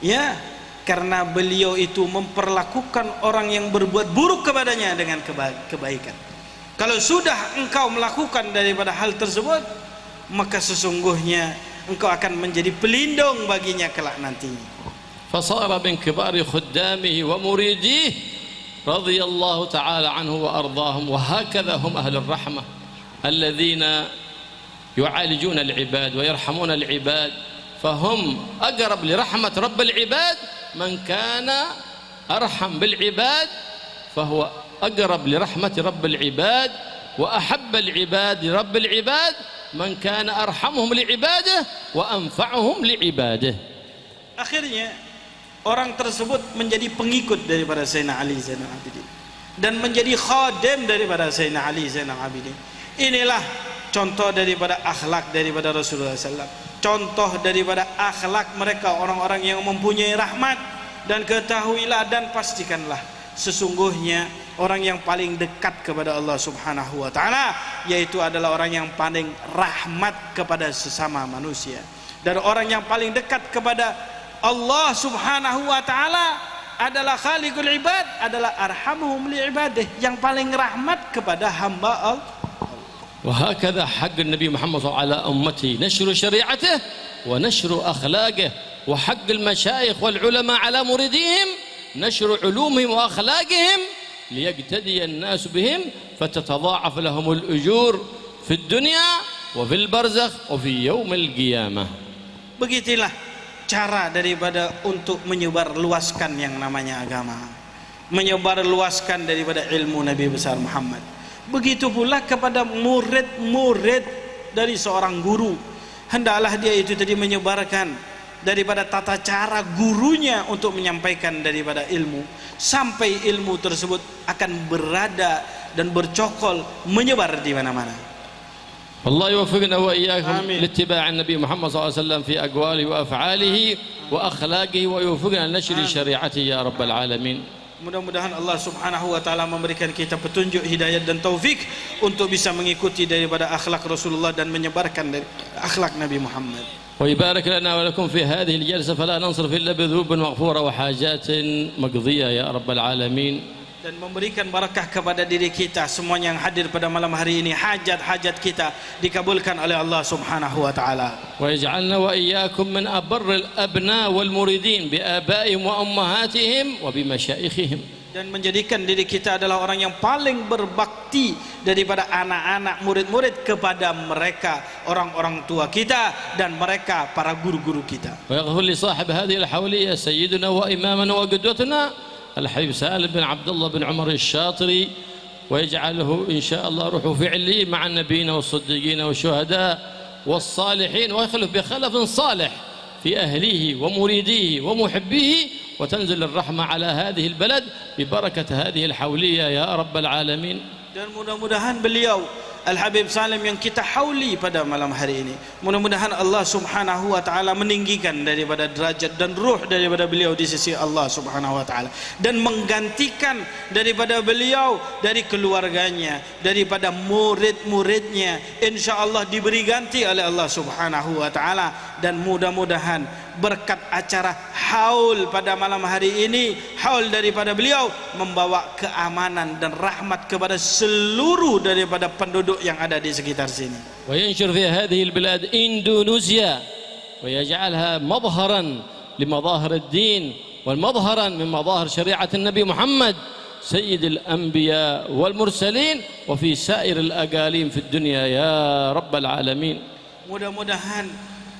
Ya, karena beliau itu memperlakukan orang yang berbuat buruk kepadanya dengan kebaikan. Kalau sudah engkau melakukan daripada hal tersebut, maka sesungguhnya engkau akan menjadi pelindung baginya kelak nantinya. فصار من كبار خدامه ومريديه رضي الله تعالى عنه وأرضاهم. وهكذا هم أهل الرحمة الذين يعالجون العباد ويرحمون العباد، فهم أقرب لرحمة رب العباد. من كان أرحم بالعباد فهو أقرب لرحمة رب العباد، وأحب العباد لرب العباد من كان أرحمهم لعباده وأنفعهم لعباده. Akhirnya orang tersebut menjadi pengikut daripada Sayyidina Ali Zainal Abidin dan menjadi khadim daripada Sayyidina Ali Zainal Abidin. Inilah contoh daripada akhlak daripada Rasulullah SAW, contoh daripada akhlak mereka orang-orang yang mempunyai rahmat. Dan ketahuilah dan pastikanlah, sesungguhnya orang yang paling dekat kepada Allah Subhanahu wa Ta'ala yaitu adalah orang yang paling rahmat kepada sesama manusia. Dan orang yang paling dekat kepada Allah Subhanahu wa Ta'ala adalah Khaliqul Ibad, adalah arhamuhum li ibadih, yang paling rahmat kepada hamba Allah. وهكذا حق النبي محمد صلى الله عليه وسلم على أمته نشر شريعته ونشر أخلاقه، وحق المشايخ والعلماء على مريديهم نشر علومهم وأخلاقهم ليقتدي الناس بهم فتتضاعف لهم الأجور في الدنيا وفي البرزخ وفي يوم القيامة. Begitulah cara daripada untuk menyebar luaskan yang namanya agama, menyebar luaskan daripada ilmu Nabi besar Muhammad. Begitu pula kepada murid-murid dari seorang guru, hendaklah dia itu tadi menyebarkan daripada tata cara gurunya untuk menyampaikan daripada ilmu, sampai ilmu tersebut akan berada dan bercokol menyebar di mana-mana. الله يوفقنا وإياكم لاتباع النبي محمد صلى الله عليه وسلم في أقواله وأفعاله وأخلاقه ويوفقنا لنشر شريعته يا رب العالمين. Mudah-mudahan Allah Subhanahu wa Ta'ala memberikan kita petunjuk, hidayah dan taufik untuk bisa mengikuti daripada akhlak Rasulullah dan menyebarkan dari akhlak Nabi Muhammad. ويبارك لنا ولكم في هذه الجلسة فلا ننصرف إلا بذنوب مغفورة وحاجات مقضية يا رب العالمين. Dan memberikan barakah kepada diri kita semuanya yang hadir pada malam hari ini, hajat-hajat kita dikabulkan oleh Allah Subhanahu wa Ta'ala. ويجعلنا وإياكم من أبر الأبناء والمريدين بآبائهم وأمهاتهم وبمشايخهم. Dan menjadikan diri kita adalah orang yang paling berbakti daripada anak-anak murid-murid kepada mereka orang-orang tua kita dan mereka para guru-guru kita. ويغفر لصاحب هذه الحولية سيدنا وإمامنا وقدوتنا الحبيب سالم بن عبد الله بن عمر الشاطري، ويجعله إن شاء الله روحه فعلي مع النبيين والصديقين والشهداء والصالحين، ويخلف بخلف صالح في أهليه ومريديه ومحبيه، وتنزل الرحمة على هذه البلد ببركة هذه الحولية يا رب العالمين. Dan mudah-mudahan beliau Al-Habib Salim yang kita hauli pada malam hari ini. Mudah-mudahan Allah Subhanahu wa taala meninggikan daripada derajat dan ruh daripada beliau di sisi Allah Subhanahu wa taala, dan menggantikan daripada beliau, dari keluarganya, daripada murid-muridnya, insyaallah diberi ganti oleh Allah Subhanahu wa taala. Dan mudah-mudahan berkat acara haul pada malam hari ini, haul daripada beliau membawa keamanan dan rahmat kepada seluruh daripada penduduk yang ada di sekitar sini. وينشر في هذه البلاد إندونيسيا ويجعلها مظهرا لمظاهر الدين والمظهرا من مظاهر شريعة النبي محمد سيد الأنبياء والمرسلين وفي سائر الأقاليم في الدنيا يا رب العالمين. Mudah-mudahan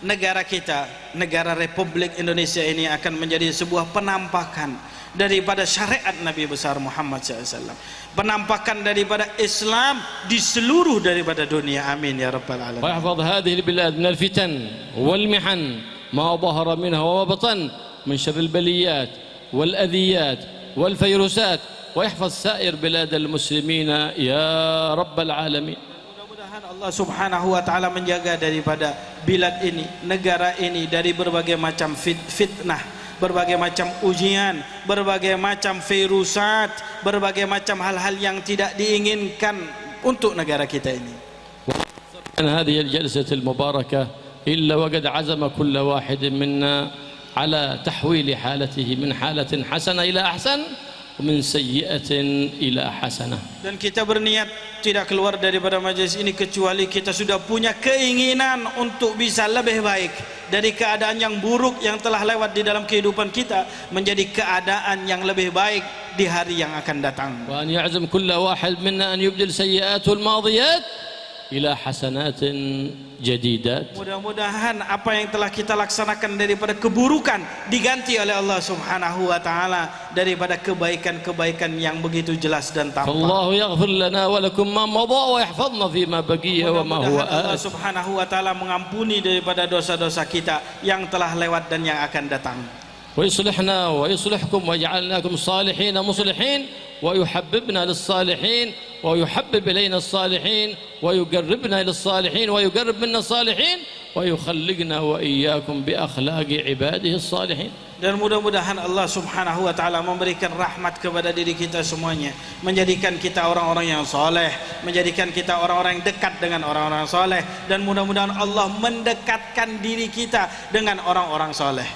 negara kita, negara Republik Indonesia ini akan menjadi sebuah penampakan daripada syariat Nabi besar Muhammad SAW, penampakan daripada Islam di seluruh daripada dunia. Amin ya rabbal alamin. ويحفظ هذه البلاد من الفتن والمحن ما ظهر منها وما بطن من شر البليات والأذيات والفيروسات ويحفظ سائر بلاد المسلمين يا رب العالمين. Allah Subhanahu wa taala menjaga daripada bilad ini, negara ini, dari berbagai macam fitnah, berbagai macam ujian, berbagai macam virusat, berbagai macam hal-hal yang tidak diinginkan untuk negara kita ini. هذه الجلسة المباركة إلا وقد عزم كل واحد منا على تحويل حالته من حالة حسنة إلى أحسن ومن سيئة إلى حسنة. Dan kita berniat tidak keluar daripada majlis ini kecuali kita sudah punya keinginan untuk bisa lebih baik dari keadaan yang buruk yang telah lewat di dalam kehidupan kita menjadi keadaan yang lebih baik di hari yang akan datang. وأن يعزم كل واحد منا أن يبدل سيئاته الماضيات إلى حسنات جديدات. Mudah-mudahan apa yang telah kita laksanakan daripada keburukan diganti oleh Allah Subhanahu wa taala daripada kebaikan-kebaikan yang begitu jelas dan tampak. فالله يغفر لنا ولكم ما مضى ويحفظنا فيما بقي وما هو Allah آت. Subhanahu wa taala mengampuni daripada dosa-dosa kita yang telah lewat dan yang akan datang. ويصلحنا ويصلحكم ويجعلناكم صالحين مصلحين ويحببنا للصالحين ويحبب إلينا الصالحين ويقربنا إلى الصالحين ويقرب منا الصالحين ويخلقنا وإياكم بأخلاق عباده الصالحين. Dan mudah-mudahan Allah Subhanahu wa taala memberikan rahmat kepada diri kita semuanya, menjadikan kita orang-orang yang soleh, menjadikan kita orang-orang yang dekat dengan orang-orang soleh, dan mudah-mudahan Allah mendekatkan diri kita dengan orang-orang soleh.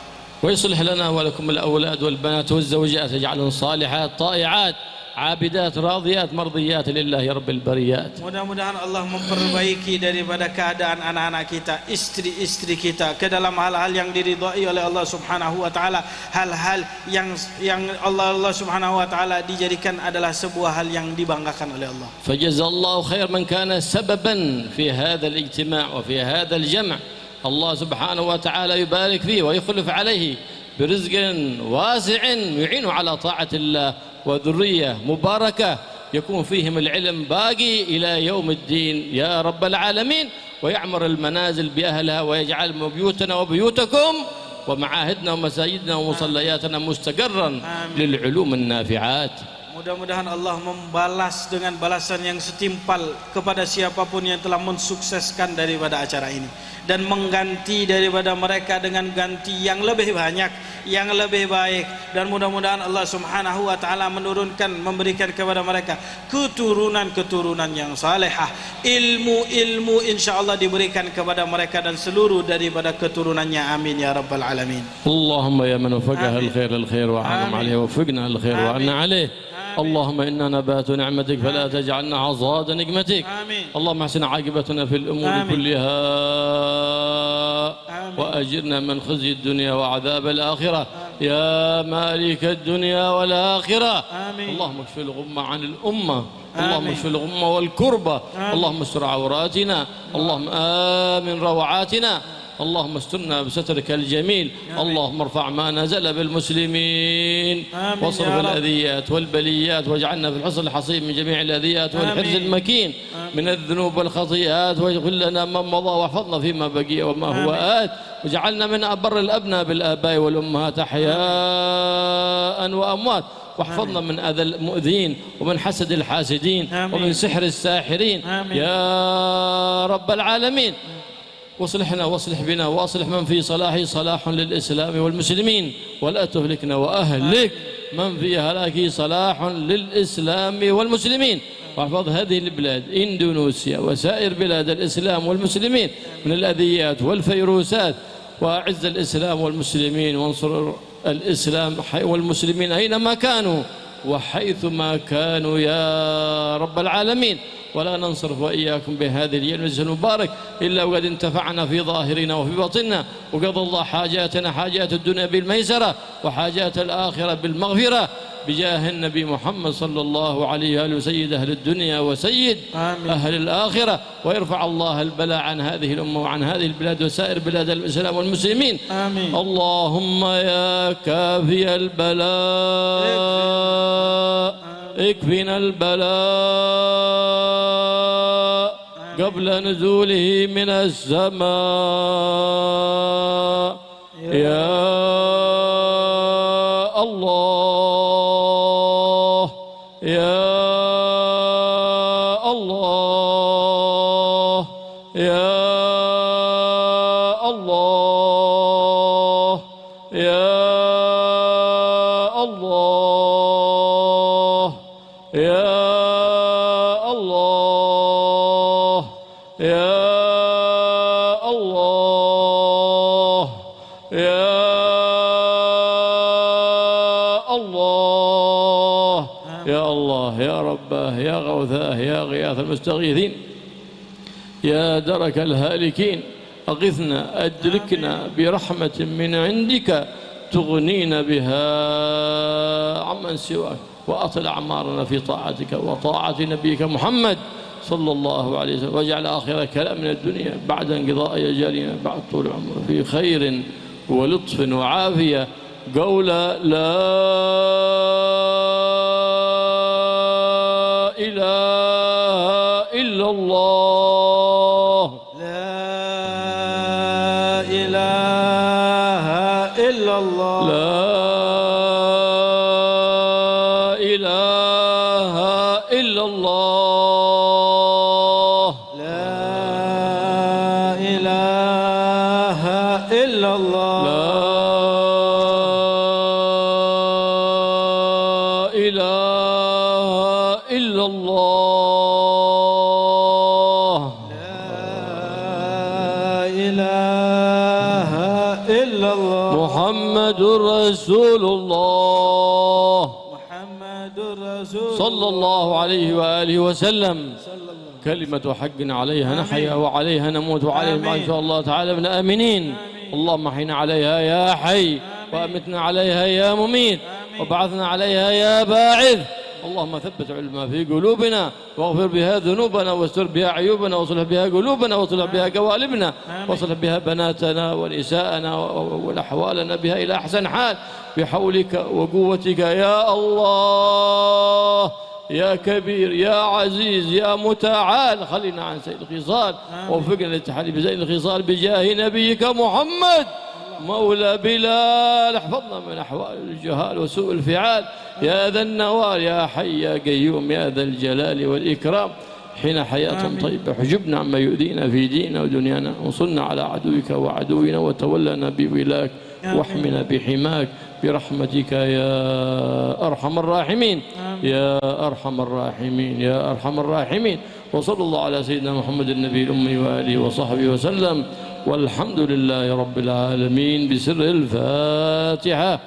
ويصلح لنا ولكم الأولاد والبنات والزوجات يجعلهم صالحات طائعات عابدات راضيات مرضيات لله رب البريات. Mudah-mudahan Allah memperbaiki daripada keadaan anak-anak kita, istri-istri kita ke dalam hal-hal yang diridhai oleh Allah Subhanahu wa taala, hal-hal yang Allah Subhanahu wa taala dijadikan adalah sebuah hal yang dibanggakan oleh Allah. فجزا الله خير من كان سببا في هذا الاجتماع وفي هذا الجمع. الله سبحانه وتعالى يبارك فيه ويخلف عليه برزق واسع يعين على طاعة الله وذرية مباركة يكون فيهم العلم باقي إلى يوم الدين يا رب العالمين، ويعمر المنازل بأهلها ويجعل بيوتنا وبيوتكم ومعاهدنا ومساجدنا ومصلياتنا مستقرا للعلوم النافعات. Mudah-mudahan Allah membalas dengan balasan yang setimpal kepada siapapun yang telah mensukseskan daripada acara ini, dan mengganti daripada mereka dengan ganti yang lebih banyak, yang lebih baik. Dan mudah-mudahan Allah Subhanahu wa taala memberikan kepada mereka keturunan-keturunan yang salehah, ilmu-ilmu insyaallah diberikan kepada mereka dan seluruh daripada keturunannya. Amin ya rabbal alamin. Allahumma ya man wafaqaha al-khair wa 'anam 'alayhi wa waffiqna al-khair wa 'anna 'alayhi. اللهم إنا نبات نعمتك فلا تجعلنا عضاد نقمتك. اللهم احسن عاقبتنا في الأمور كلها وأجرنا من خزي الدنيا وعذاب الآخرة يا مالك الدنيا والآخرة. اللهم اشف الغمة عن الأمة، اللهم اشف الغمة والكربة، اللهم استر عوراتنا، اللهم آمن روعاتنا، اللهم استرنا بسترك الجميل. اللهم ارفع ما نزل بالمسلمين واصرف الأذيات والبليات واجعلنا في الحصن الحصين من جميع الأذيات والحرز المكين من الذنوب والخطيئات، واغفر لنا من مضى واحفظنا فيما بقي وما هو آت، وجعلنا من أبر الأبناء بالآباء والأمهات أحياء وأموات. واحفظنا من أذى المؤذين ومن حسد الحاسدين ومن سحر الساحرين يا رب العالمين. واصلحنا واصلح بنا واصلح من في صلاحه صلاح للإسلام والمسلمين، ولا تهلكنا وأهلك من في هلاكه صلاح للإسلام والمسلمين. واحفظ هذه البلاد إندونيسيا وسائر بلاد الإسلام والمسلمين من الأذيات والفيروسات، وأعز الإسلام والمسلمين وانصر الإسلام والمسلمين أينما كانوا وحيثما كانوا يا رب العالمين. ولا ننصرف وإياكم بهذه المجلس المبارك إلا وقد انتفعنا في ظاهرنا وفي باطننا، وقضى الله حاجاتنا حاجات الدنيا بالميسرة وحاجات الآخرة بالمغفرة بجاه النبي محمد صلى الله عليه وآله سيد أهل الدنيا وسيد أهل الآخرة. ويرفع الله البلاء عن هذه الأمة وعن هذه البلاد وسائر بلاد الإسلام والمسلمين. آمين. اللهم يا كافي البلاء اكفنا البلاء قبل نزوله من السماء يا الله يا الله يا الله يا الله يا الله يا الله يا الله يا الله يا رباه يا غوثاه يا غياث المستغيثين يا درك الهالكين أغثنا أدركنا برحمة من عندك تغنينا بها عمن سواك، وأطل أعمارنا في طاعتك وطاعة نبيك محمد صلى الله عليه وسلم، واجعل آخر كلامنا الدنيا بعد انقضاء أجالنا بعد طول عمر في خير ولطف وعافية قول لا إله إلا الله لا إله إلا الله لا إله إلا الله لا إله إلا الله لا إله إلا الله لا إله إلا الله محمد رسول الله محمد رسول صلى الله عليه وآله وسلم. كلمة حق عليها نحيا وعليها نموت وعليها ما إن شاء الله تعالى من آمنين. اللهم احينا عليها يا حي وأمتنا عليها يا مميت وبعثنا عليها يا باعث. اللهم ثبت علمها في قلوبنا واغفر بها ذنوبنا واستر بها عيوبنا واصلح بها قلوبنا واصلح بها قوالبنا واصلح بها بناتنا ونساءنا والأحوالنا بها إلى أحسن حال بحولك وقوتك يا الله يا كبير يا عزيز يا متعال. خلينا عن سيد الخصال ووفقنا للاتحاد بزين الخصال بجاه نبيك محمد مولى بلال. احفظنا من أحوال الجهال وسوء الفعال يا ذا النوال يا حي يا قيوم يا ذا الجلال والإكرام. حين حياة طيبة حجبنا عما يؤذينا في ديننا ودنيانا وانصرنا على عدوك وعدونا وتولنا بولاك واحمنا بحماك برحمتك يا أرحم الراحمين يا أرحم الراحمين يا أرحم الراحمين. وصلى الله على سيدنا محمد النبي الأمي وآله وصحبه وسلم والحمد لله رب العالمين بسر الفاتحة.